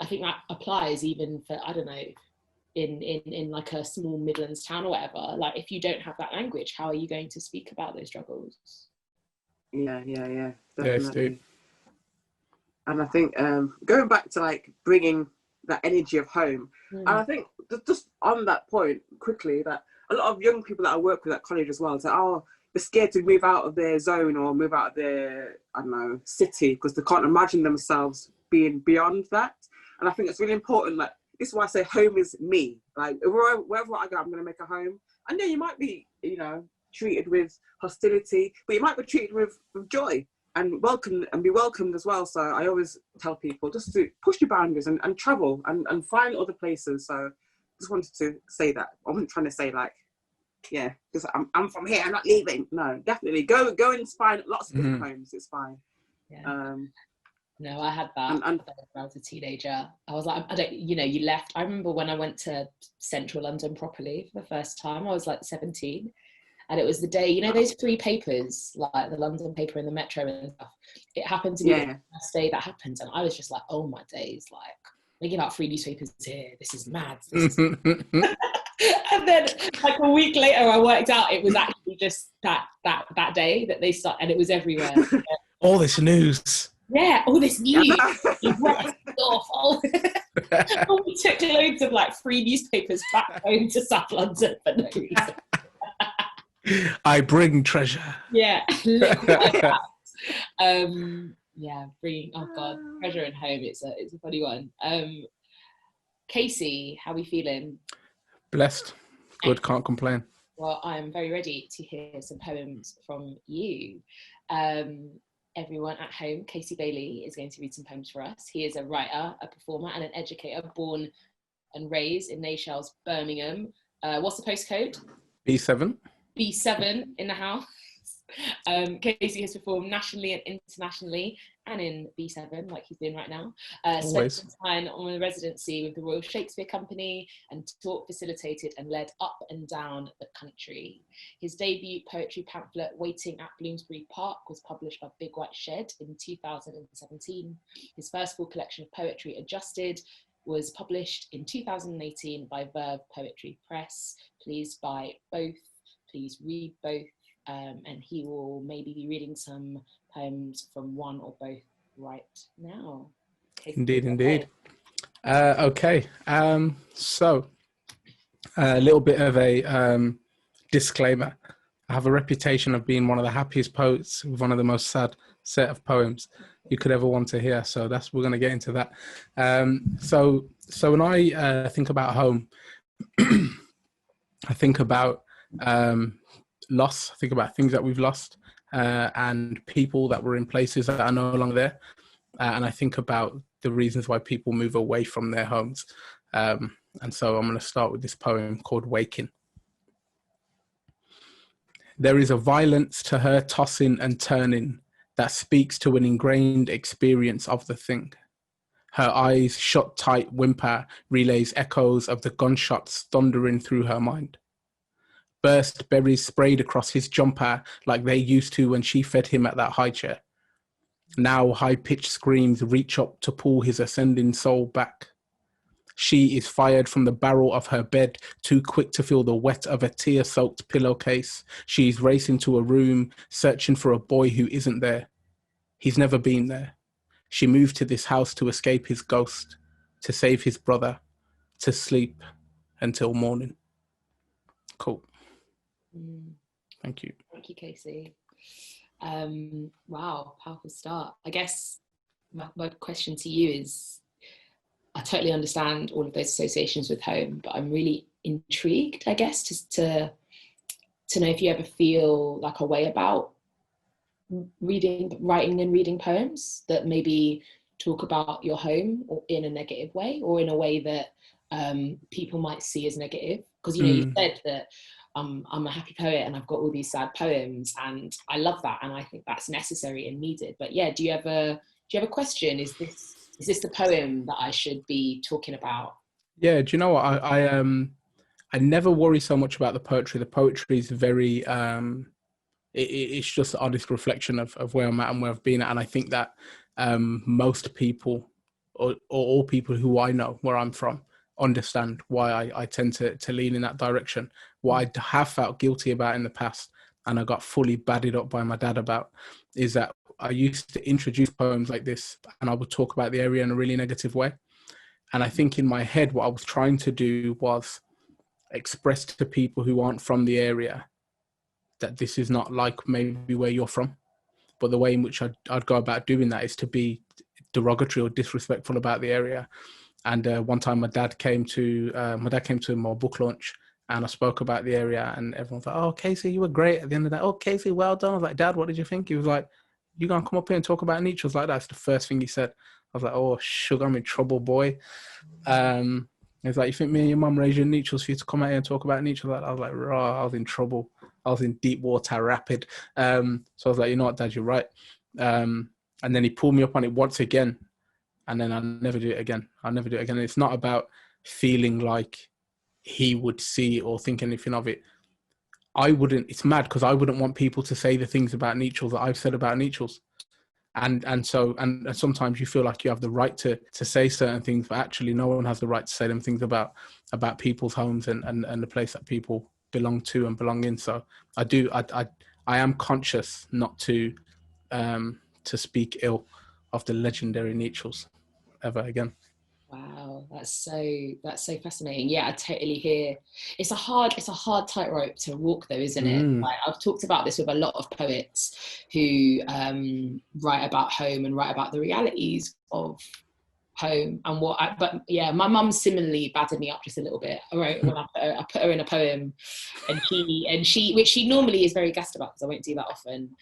I think that applies even for, I don't know, in like a small Midlands town or whatever. Like, if you don't have that language, how are you going to speak about those struggles?
Yeah, definitely. And I think going back to like bringing that energy of home, and I think just on that point quickly, that a lot of young people that I work with at college as well say, oh, they're scared to move out of their zone or move out of their, I don't know, city, because they can't imagine themselves being beyond that. And I think it's really important that, this is why I say home is me. Like, wherever I go, I'm going to make a home. And then you might be, you know, treated with hostility, but you might be treated with joy and be welcomed as well. So I always tell people just to push your boundaries and travel and find other places. So just wanted to say that. I wasn't trying to say like, yeah, because I'm from here, I'm not leaving. No, definitely go and find lots of different homes. It's fine.
Yeah. No, I had that when I was a teenager. I was like, you left. I remember when I went to central London properly for the first time, I was like 17. And it was the day, you know, those free papers, like the London paper and the Metro and stuff. It happened to be the first day that happened. And I was just like, oh my days, like, they give out free newspapers here. This is mad. This is and then like a week later, I worked out it was actually just that day that they started, and it was everywhere.
All this news.
Yeah, all this news. Oh, we took loads of like free newspapers back home to South London for no reason.
I bring treasure.
Yeah, like that. Yeah, bringing, oh God, treasure and home. It's a funny one. Casey, how are we feeling?
Blessed. Good, can't complain.
Well, I'm very ready to hear some poems from you. Everyone at home, Casey Bailey is going to read some poems for us. He is a writer, a performer, and an educator, born and raised in Nationals, Birmingham. What's the postcode?
B7.
B7 in the house. Casey has performed nationally and internationally, and in B7, like he's doing right now. Spent some time on a residency with the Royal Shakespeare Company and taught, facilitated, and led up and down the country. His debut poetry pamphlet, Waiting at Bloomsbury Park, was published by Big White Shed in 2017. His first full collection of poetry, Adjusted, was published in 2018 by Verve Poetry Press. Please buy both. Please read both. And he will maybe be reading some poems from one or both right now.
Indeed. Okay, so a little bit of a disclaimer. I have a reputation of being one of the happiest poets with one of the most sad set of poems you could ever want to hear. So we're going to get into that. So when I think about home, I think about loss. I think about things that we've lost and people that were in places that are no longer there. And I think about the reasons why people move away from their homes. And so I'm going to start with this poem called Waking. There is a violence to her tossing and turning that speaks to an ingrained experience of the thing. Her eyes shut tight whimper relays echoes of the gunshots thundering through her mind. Burst berries sprayed across his jumper like they used to when she fed him at that high chair. Now high-pitched screams reach up to pull his ascending soul back. She is fired from the barrel of her bed, too quick to feel the wet of a tear-soaked pillowcase. She's racing to a room, searching for a boy who isn't there. He's never been there. She moved to this house to escape his ghost, to save his brother, to sleep until morning. Cool. Thank you.
Thank you, Casey. Wow, powerful start. I guess my question to you is, I totally understand all of those associations with home, but I'm really intrigued, I guess, just to know if you ever feel like a way about writing and reading poems that maybe talk about your home or in a negative way, or in a way that people might see as negative. Because, you know, you said that I'm a happy poet and I've got all these sad poems, and I love that, and I think that's necessary and needed. But yeah, do you have a question? Is this the poem that I should be talking about?
Yeah, do you know what? I never worry so much about the poetry. The poetry is very it's just an honest reflection of where I'm at and where I've been at. And I think that most people or all people who I know where I'm from understand why I tend to lean in that direction. What I have felt guilty about in the past, and I got fully badded up by my dad about, is that I used to introduce poems like this and I would talk about the area in a really negative way. And I think in my head, what I was trying to do was express to people who aren't from the area that this is not like maybe where you're from. But the way in which I'd go about doing that is to be derogatory or disrespectful about the area. And one time my dad came to my book launch, and I spoke about the area, and everyone was like, "Oh, Casey, you were great." At the end of that, "Oh, Casey, well done." I was like, "Dad, what did you think?" He was like, "You gonna come up here and talk about Nietzsche?" I was like, "That's the first thing he said." I was like, "Oh, sugar, I'm in trouble, boy." He was like, "You think me and your mum raised your Nietzsche for you to come out here and talk about Nietzsche?" I was like, "Raw, I was in trouble. I was in deep water, rapid." So I was like, "You know what, Dad, you're right." And then he pulled me up on it once again, and then I'll never do it again. It's not about feeling like he would see or think anything of it. it's mad because I wouldn't want people to say the things about Neutrals that I've said about Neutrals. And sometimes you feel like you have the right to say certain things, but actually no one has the right to say them things about people's homes and the place that people belong to and belong in. So I am conscious not to speak ill of the legendary Neutrals ever again.
Wow, that's so fascinating. Yeah, I totally hear. It's a hard tightrope to walk, though, isn't it? Like, I've talked about this with a lot of poets who write about home and write about the realities of home and but yeah, my mum similarly battered me up just a little bit. I put her in a poem, and she which she normally is very gassed about because I won't do that often.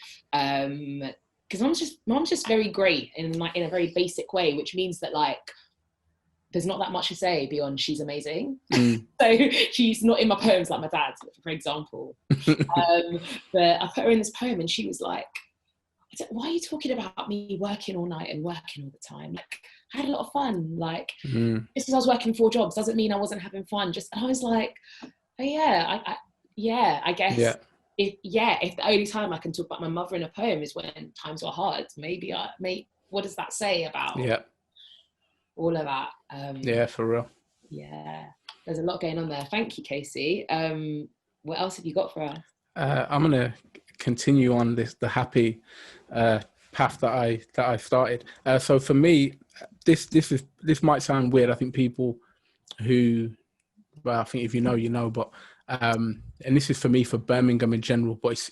Because mom's just very great in a very basic way, which means that like there's not that much to say beyond she's amazing. So she's not in my poems like my dad, for example. But I put her in this poem and she was like, why are you talking about me working all night and working all the time? Like, I had a lot of fun. Like, just because I was working 4 jobs doesn't mean I wasn't having fun. And I was like, oh yeah, I guess. Yeah. If the only time I can talk about my mother in a poem is when times were hard, what does that say about all of that?
Yeah, for real.
Yeah, there's a lot going on there. Thank you, Casey. What else have you got for us?
I'm gonna continue on the happy path that I started. So for me, this might sound weird. I think people who, well, I think if you know, but and this is for me for Birmingham in general, but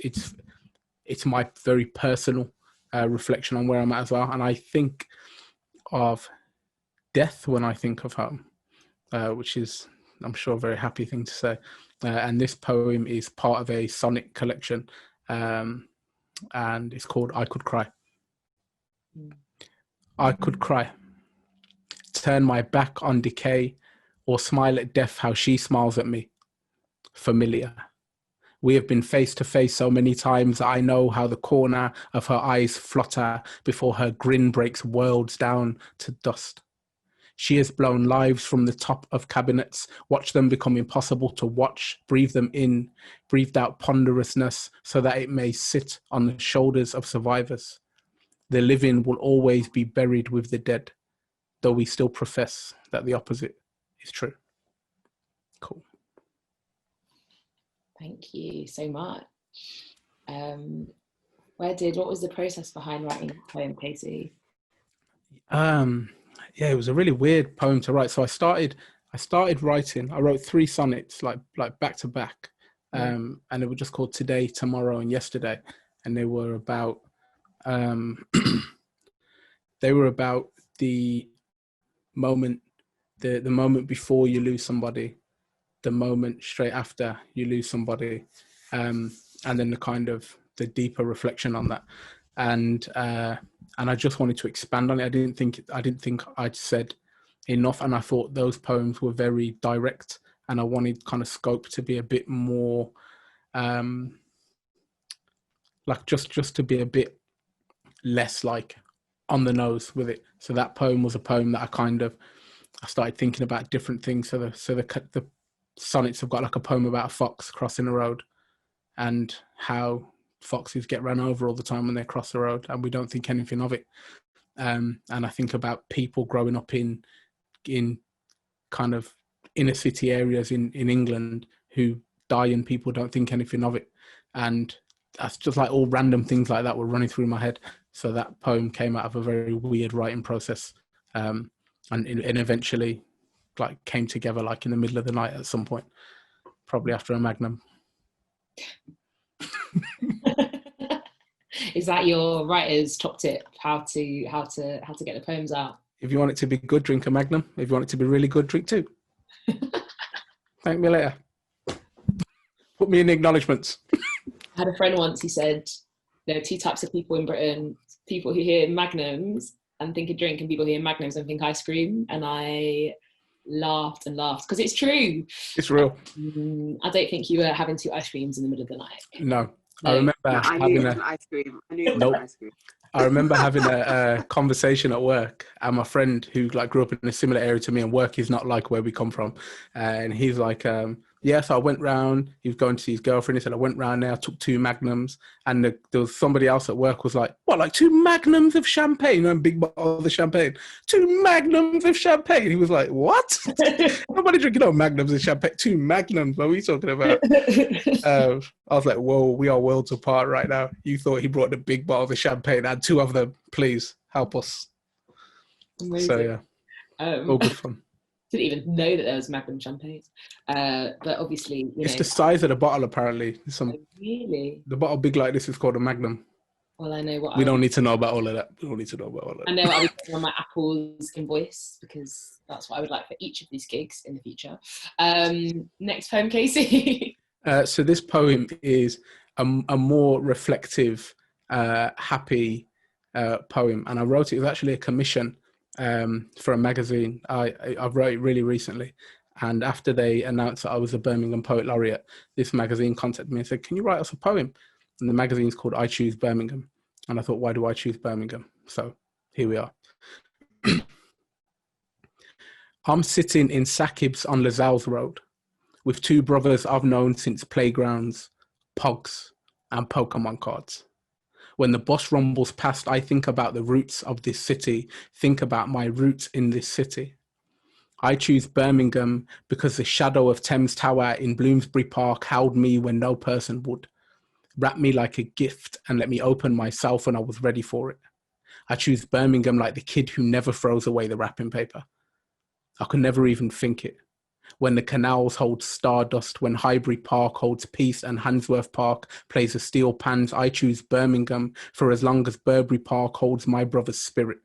it's my very personal reflection on where I'm at as well. And I think of death when I think of home, which is, I'm sure, a very happy thing to say. And this poem is part of a sonnet collection, and it's called I Could Cry. I could cry, turn my back on decay, or smile at death how she smiles at me. Familiar. We have been face to face so many times that I know how the corner of her eyes flutter before her grin breaks worlds down to dust. She has blown lives from the top of cabinets, watched them become impossible to watch, breathed them in, breathed out ponderousness so that it may sit on the shoulders of survivors. The living will always be buried with the dead, though we still profess that the opposite is true. Cool.
Thank you so much. What was the process behind writing the poem, Casey?
Yeah, it was a really weird poem to write. So I started writing. I wrote 3 sonnets, like back to back, and they were just called Today, Tomorrow, and Yesterday, and they were about the moment, the moment before you lose somebody, the moment straight after you lose somebody, and then the kind of the deeper reflection on that. And I just wanted to expand on it. I didn't think I'd said enough, and I thought those poems were very direct, and I wanted kind of scope to be a bit more like just to be a bit less like on the nose with it. So that poem was a poem that I started thinking about different things. So the sonnets have got like a poem about a fox crossing a road and how foxes get run over all the time when they cross the road, and we don't think anything of it. And I think about people growing up in kind of inner city areas in England who die and people don't think anything of it. And that's just like all random things like that were running through my head. So that poem came out of a very weird writing process, and eventually like came together like in the middle of the night at some point, probably after a Magnum.
Is that your writer's top tip? How to get the poems out? If
you want it to be good, drink a Magnum. If you want it to be really good, drink 2. Thank me later. Put me in the acknowledgements.
I had a friend once, he said there are 2 types of people in Britain: people who hear Magnums and think a drink, and people who hear Magnums and think ice cream. And I laughed and laughed because it's true.
It's real.
I don't think you were having 2 ice creams in the middle of the night.
No. I remember having
ice cream. I knew it was ice cream.
I remember having a conversation at work, and my friend who like grew up in a similar area to me, and work is not like where we come from, and he's like, Yeah, so I went round. He was going to see his girlfriend. He said, I went round there. I took 2 magnums. And there was somebody else at work was like, what, like 2 magnums of champagne? And big bottle of champagne. 2 magnums of champagne. He was like, what? Nobody drinking no magnums of champagne. 2 magnums. What are we talking about? I was like, whoa, we are worlds apart right now. You thought he brought the big bottle of champagne. Add 2 of them. Please help us.
Amazing.
So, yeah, all good fun.
Didn't even know that there was Magnum champagne, but obviously,
it's the size of the bottle. Apparently,
really,
the bottle big like this is called a Magnum.
Well, I know what
we don't need to know about all of that. We don't need to know about all of that.
I know what I'll be putting on my Apple's invoice because that's what I would like for each of these gigs in the future. Next poem, Casey.
So this poem is a more reflective, happy poem, and I wrote it. It was actually a commission. For a magazine. I wrote it really recently, and after they announced that I was a Birmingham Poet Laureate, this magazine contacted me and said, can you write us a poem? And the magazine's called I Choose Birmingham, and I thought, why do I choose Birmingham? So here we are. I'm sitting in Sakib's on Lazals Road with 2 brothers I've known since playgrounds, pogs and Pokemon cards. When the bus rumbles past, I think about the roots of this city, think about my roots in this city. I choose Birmingham because the shadow of Thames Tower in Bloomsbury Park held me when no person would. Wrap me like a gift and let me open myself when I was ready for it. I choose Birmingham like the kid who never throws away the wrapping paper. I could never even think it. When the canals hold stardust, when Highbury Park holds peace and Handsworth Park plays the steel pans, I choose Birmingham for as long as Burberry Park holds my brother's spirit.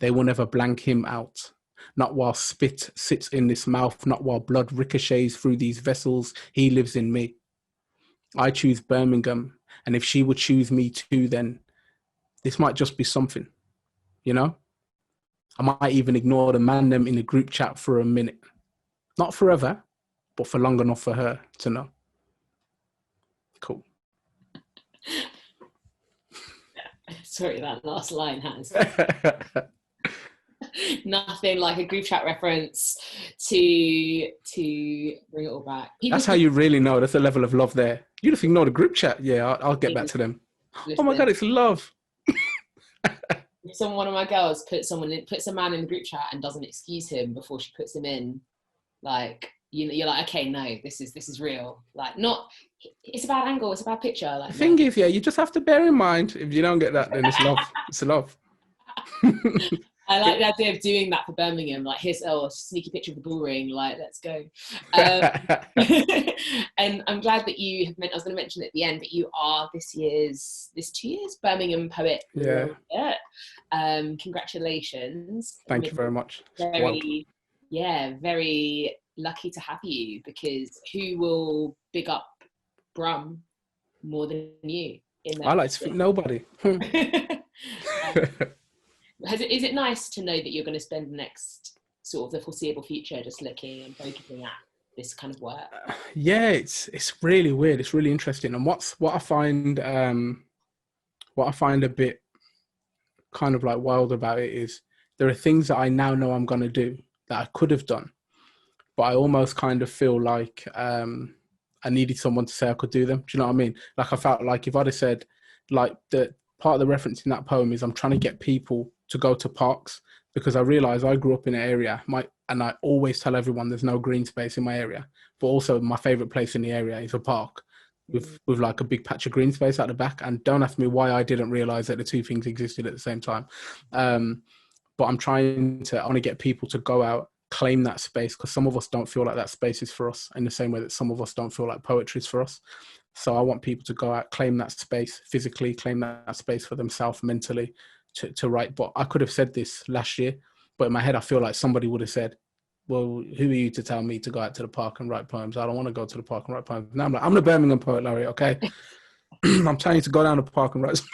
They will never blank him out. Not while spit sits in this mouth, not while blood ricochets through these vessels, he lives in me. I choose Birmingham, and if she would choose me too, then this might just be something, you know? I might even ignore the man them in the group chat for a minute. Not forever, but for long enough for her to know. Cool.
Sorry, that last line has nothing like a group chat reference to bring it all back.
That's how you really know. That's the level of love there. You just ignore the group chat. Yeah, I'll get back to them. Oh my God, it's love.
If one of my girls puts a man in the group chat and doesn't excuse him before she puts him in, like, you're like, okay, no, this is real. Like, not, it's about angle, it's about picture. Like,
the thing is, yeah, you just have to bear in mind, if you don't get that, then it's love. It's love.
I like the idea of doing that for Birmingham. Like, here's a sneaky picture of the bull ring. Like, let's go. And I'm glad that you have I was going to mention at the end that you are this 2 years Birmingham Poet.
Yeah.
Congratulations.
Thank you very much.
Very lucky to have you, because who will big up Brum more than you?
I like to think nobody.
Is it nice to know that you're going to spend the next sort of the foreseeable future just looking and focusing at this kind of work? Yeah,
it's really weird. It's really interesting. And what I find a bit kind of like wild about it is there are things that I now know I'm going to do that I could have done, but I almost kind of feel like I needed someone to say I could do them. Do you know what I mean? Like, I felt like if I'd have said, like, the part of the reference in that poem is I'm trying to get people to go to parks, because I realised I grew up in an area, and I always tell everyone there's no green space in my area, but also my favourite place in the area is a park with like a big patch of green space at the back. And don't ask me why I didn't realise that the two things existed at the same time. But I want to get people to go out, claim that space, because some of us don't feel like that space is for us in the same way that some of us don't feel like poetry is for us. So I want people to go out, claim that space physically, claim that space for themselves mentally to write. But I could have said this last year, but in my head I feel like somebody would have said, well, who are you to tell me to go out to the park and write poems? I don't want to go to the park and write poems. Now I'm like, I'm the Birmingham Poet Laureate, okay? I'm telling you to go down the park and write some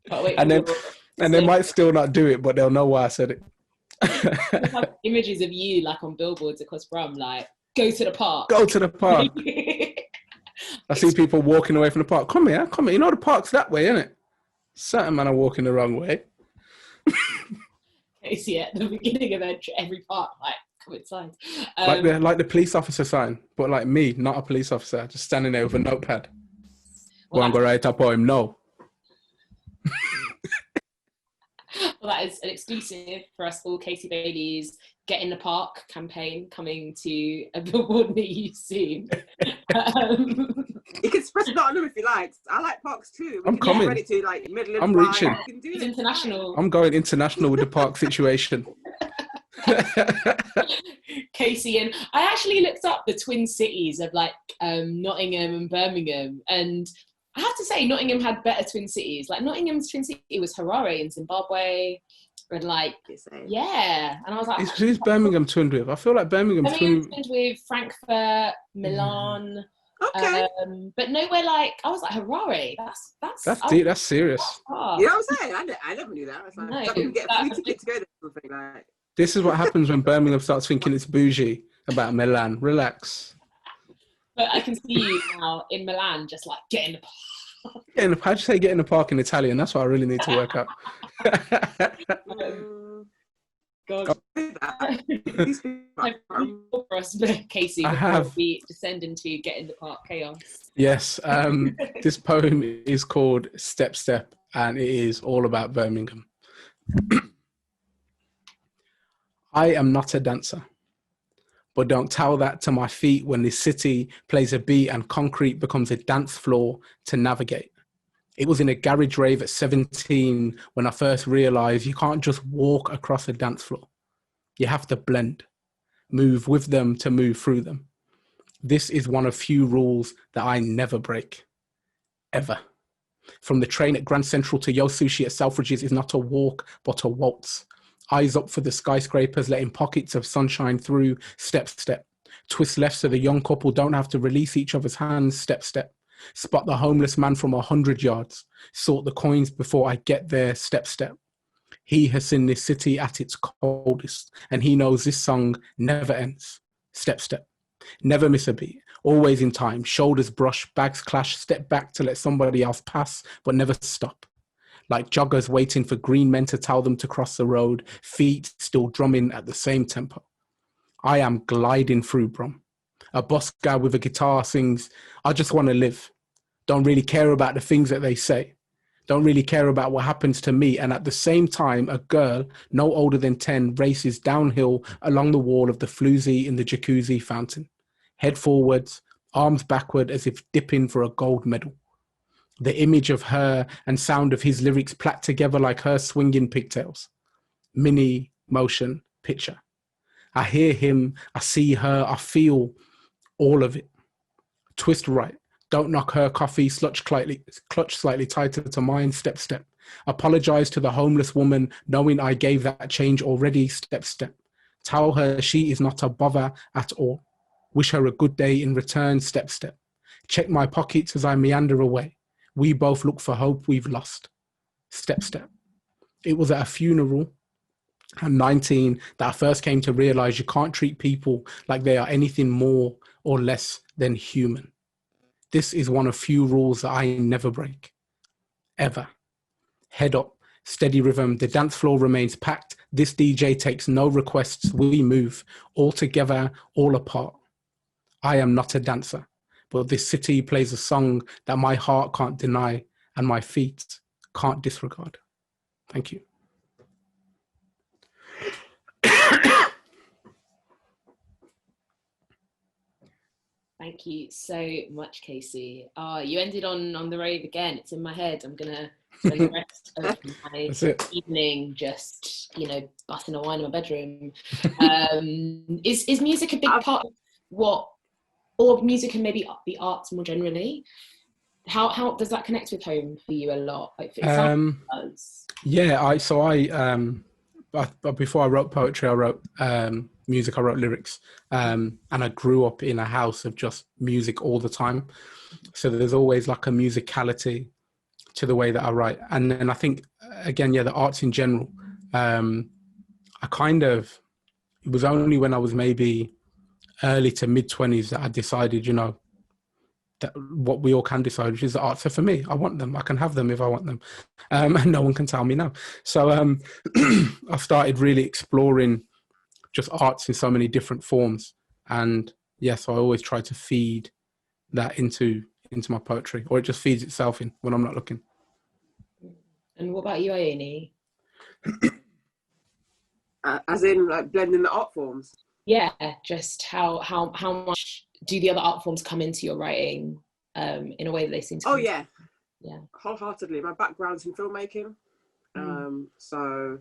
poems. And they might still not do it, but they'll know why I said it.
I have images of you like on billboards across Brum, like, go to the park.
Go to the park. I see people walking away from the park. Come here. You know the park's that way, isn't it? Certain men are walking the wrong way.
Casey, at the beginning of every park, like, coincide.
Like the police officer sign, but like me, not a police officer, just standing there with a notepad. Well, I'm gonna write a poem. No.
Well, that is an exclusive for us all. Casey Bailey's Get in the Park campaign coming to a billboard near you soon.
You can express that on them if you like. I like parks too.
I'm coming.
Ready to like Midlands.
I'm reaching.
It's international.
I'm going international with the park situation.
Casey, and I actually looked up the twin cities of like Nottingham and Birmingham, and I have to say Nottingham had better twin cities. Like Nottingham's twin city was Harare in Zimbabwe, and like yeah, and I was like,
who's Birmingham twinned with? I feel like Birmingham's
twinned with Frankfurt, Milan.
Okay.
But nowhere like I was like Harare. That's
deep. That's serious.
You know what I'm saying? I never knew that. I was like, I didn't get a free ticket to go there or something like.
This is what happens when Birmingham starts thinking it's bougie about Milan. Relax.
But I can see you now in Milan, just like get in the park.
How'd you say get in the park in Italian? That's what I really need to work out.
God. For us, Casey,
I have.
We descend into get in the park chaos.
Yes. This poem is called Step Step, and it is all about Birmingham. I am not a dancer, but don't tell that to my feet when this city plays a beat and concrete becomes a dance floor to navigate. It was in a garage rave at 17 when I first realized you can't just walk across a dance floor. You have to blend, move with them to move through them. This is one of few rules that I never break, ever. From the train at Grand Central to Yo Sushi at Selfridges is not a walk, but a waltz. Eyes up for the skyscrapers, letting pockets of sunshine through, step, step. Twist left so the young couple don't have to release each other's hands, step, step. Spot the homeless man from 100 yards. Sort the coins before I get there, step, step. He has seen this city at its coldest, and he knows this song never ends, step, step. Never miss a beat, always in time, shoulders brush, bags clash, step back to let somebody else pass, but never stop. Like joggers waiting for green men to tell them to cross the road, feet still drumming at the same tempo. I am gliding through Brum. A bus guy with a guitar sings, I just want to live. Don't really care about the things that they say. Don't really care about what happens to me. And at the same time, a girl, no older than 10, races downhill along the wall of the floozy in the jacuzzi fountain. Head forwards, arms backward as if dipping for a gold medal. The image of her and sound of his lyrics plait together like her swinging pigtails. Mini motion picture. I hear him, I see her, I feel all of it. Twist right. Don't knock her coffee, clutch slightly tighter to mine, step, step. Apologize to the homeless woman, knowing I gave that change already, step, step. Tell her she is not a bother at all. Wish her a good day in return, step, step. Check my pockets as I meander away. We both look for hope we've lost. Step, step. It was at a funeral at 19 that I first came to realize you can't treat people like they are anything more or less than human. This is one of few rules that I never break. Ever. Head up, steady rhythm. The dance floor remains packed. This DJ takes no requests. We move all together, all apart. I am not a dancer. But this city plays a song that my heart can't deny and my feet can't disregard. Thank you.
Thank you so much, Casey. You ended on the rave again. It's in my head. I'm going to spend the rest of my evening just, busting a wine in my bedroom. Is music a big part of what, or music and maybe the arts more generally? How does that connect with home for you a lot? Like,
yeah, before I wrote poetry, I wrote music, I wrote lyrics, and I grew up in a house of just music all the time. So there's always like a musicality to the way that I write. And then I think, again, the arts in general, it was only when I was maybe early to mid-20s that I decided, that what we all can decide, which is the arts are for me. I want them. I can have them if I want them. And no one can tell me no. So I started really exploring just arts in so many different forms. And yes, I always try to feed that into my poetry, or it just feeds itself in when I'm not looking.
And what about you, Ioni?
As in, like, blending the art forms?
Yeah, just how much do the other art forms come into your writing in a way that they seem to?
Oh yeah,
wholeheartedly.
My background's in filmmaking, so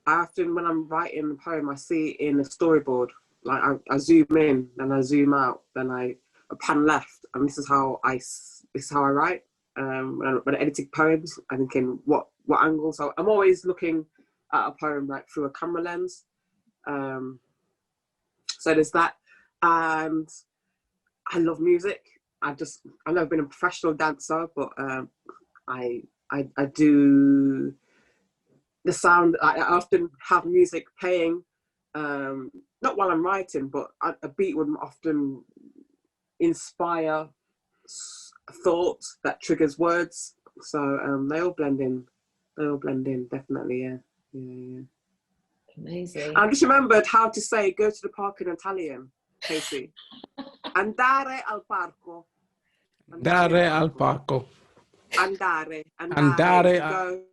I often, when I'm writing a poem, I see it in a storyboard. Like I zoom in, then I zoom out, then I pan left, and this is how I write. When I'm editing poems, I'm thinking what angle. So I'm always looking at a poem like through a camera lens. So there's that, and I love music. I've never been a professional dancer, but I do the sound. I often have music playing, not while I'm writing, but a beat would often inspire thought that triggers words. So they all blend in. Definitely, yeah.
Amazing.
I just remembered how to say "go to the park" in Italian, Casey. Andare al parco.
Andare al parco.
Andare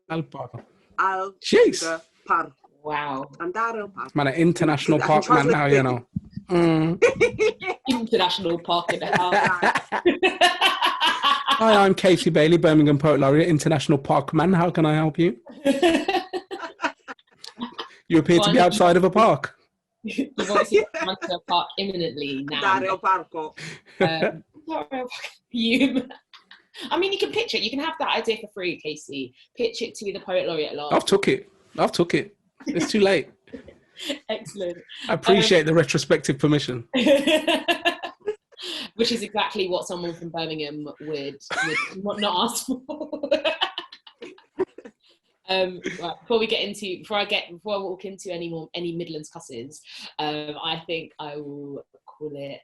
al parco.
Al
Jeez.
the parco.
Wow.
Andare al parco.
Man, an international park man now, you know.
International park in the house.
Hi, I'm Casey Bailey, Birmingham Poet Laureate, International Park Man. How can I help you? You appear to be outside of a park.
You've obviously gone to a park imminently now.
Andare al parco.
I mean, you can pitch it. You can have that idea for free, Casey. Pitch it to the Poet Laureate Lab.
I've took it. It's too late.
Excellent.
I appreciate the retrospective permission.
Which is exactly what someone from Birmingham would not ask for. Right, before I walk into any Midlands cusses, I think I will call it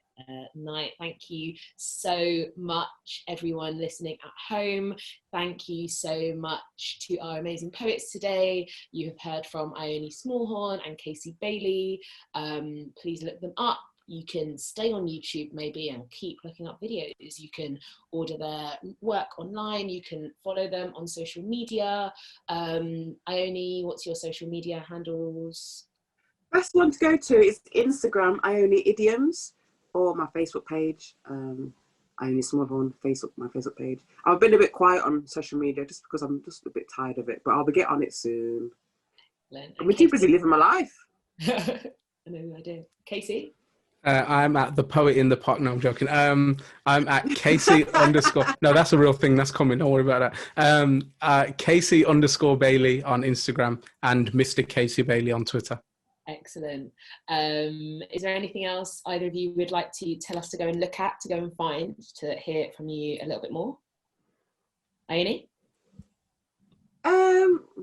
night. Thank you so much, everyone listening at home. Thank you so much to our amazing poets today. You have heard from Ioni Smallhorne and Casey Bailey. Please look them up. You can stay on YouTube maybe and keep looking up videos. You can order their work online. You can follow them on social media. Ioni, what's your social media handles?
Best one to go to is Instagram, Ioni Idioms, or my Facebook page, Ioni Smallhorne, my Facebook page. I've been a bit quiet on social media just because I'm just a bit tired of it, but I'll get on it soon. I'm too busy living my life.
I know who I do. Casey?
I'm at the Poet in the Park. No, I'm joking. I'm at Casey _ No, that's a real thing. That's coming. Don't worry about that. Casey _ Bailey on Instagram and Mr. Casey Bailey on Twitter.
Excellent. Is there anything else either of you would like to tell us to go and look at, to go and find, to hear from you a little bit more? Ioni?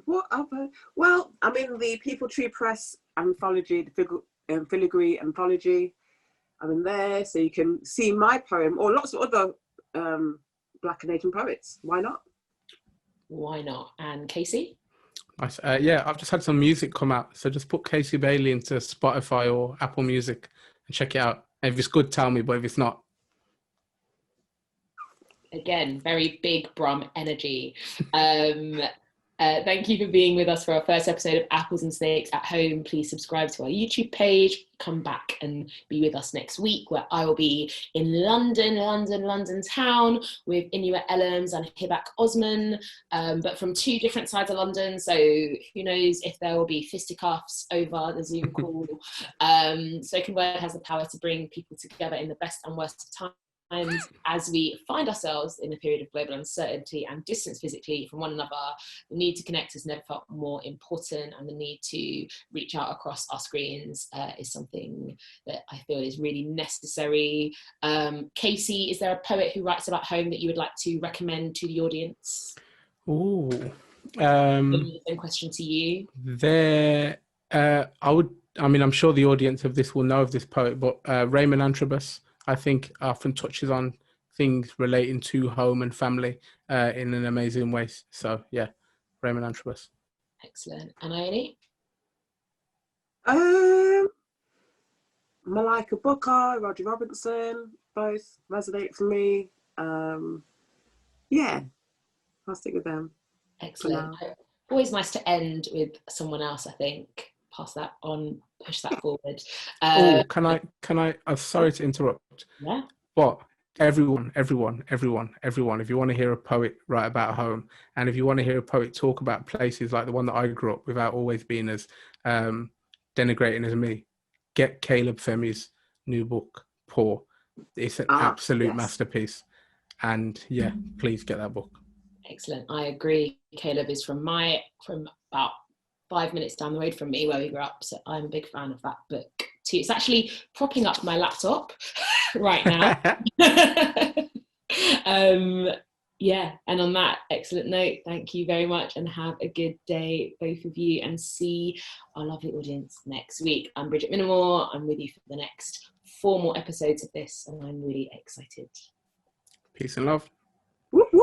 What other? Well, I'm in the People Tree Press anthology, the Filigree anthology. I'm in there, so you can see my poem or lots of other Black and Asian poets. Why not?
Why not? And Casey?
Nice. Yeah, I've just had some music come out, so just put Casey Bailey into Spotify or Apple Music and check it out. If it's good, tell me, but if it's not,
again, very big Brum energy. Thank you for being with us for our first episode of Apples and Snakes at Home. Please subscribe to our YouTube page. Come back and be with us next week, where I will be in London town with Inuit Ellams and Hibak Osman, but from two different sides of London. So who knows if there will be fisticuffs over the Zoom call. Spoken Word has the power to bring people together in the best and worst of times. As we find ourselves in a period of global uncertainty and distance physically from one another, the need to connect has never felt more important, and the need to reach out across our screens is something that I feel is really necessary. Casey, is there a poet who writes about home that you would like to recommend to the audience?
Ooh.
Same question to you.
I'm sure the audience of this will know of this poet, but Raymond Antrobus, I think, often touches on things relating to home and family in an amazing way. So yeah, Raymond Antrobus.
Excellent. And Ioni?
Malika Booker, Roger Robinson, both resonate for me. Yeah, I'll stick with them.
Excellent. Always nice to end with someone else, I think. Pass that on, push that forward.
Can I, I'm sorry to interrupt.
Yeah.
But everyone, if you want to hear a poet write about home, and if you want to hear a poet talk about places like the one that I grew up without always being as denigrating as me, get Caleb Femi's new book, Poor. It's an absolute masterpiece. And yeah, please get that book.
Excellent. I agree. Caleb is from about 5 minutes down the road from me where we grew up. So I'm a big fan of that book too. It's actually propping up my laptop right now. Yeah, and on that excellent note, thank you very much and have a good day, both of you, and see our lovely audience next week. I'm Bridget Minamore. I'm with you for the next 4 more episodes of this, and I'm really excited.
Peace and love.
Whoop, whoop.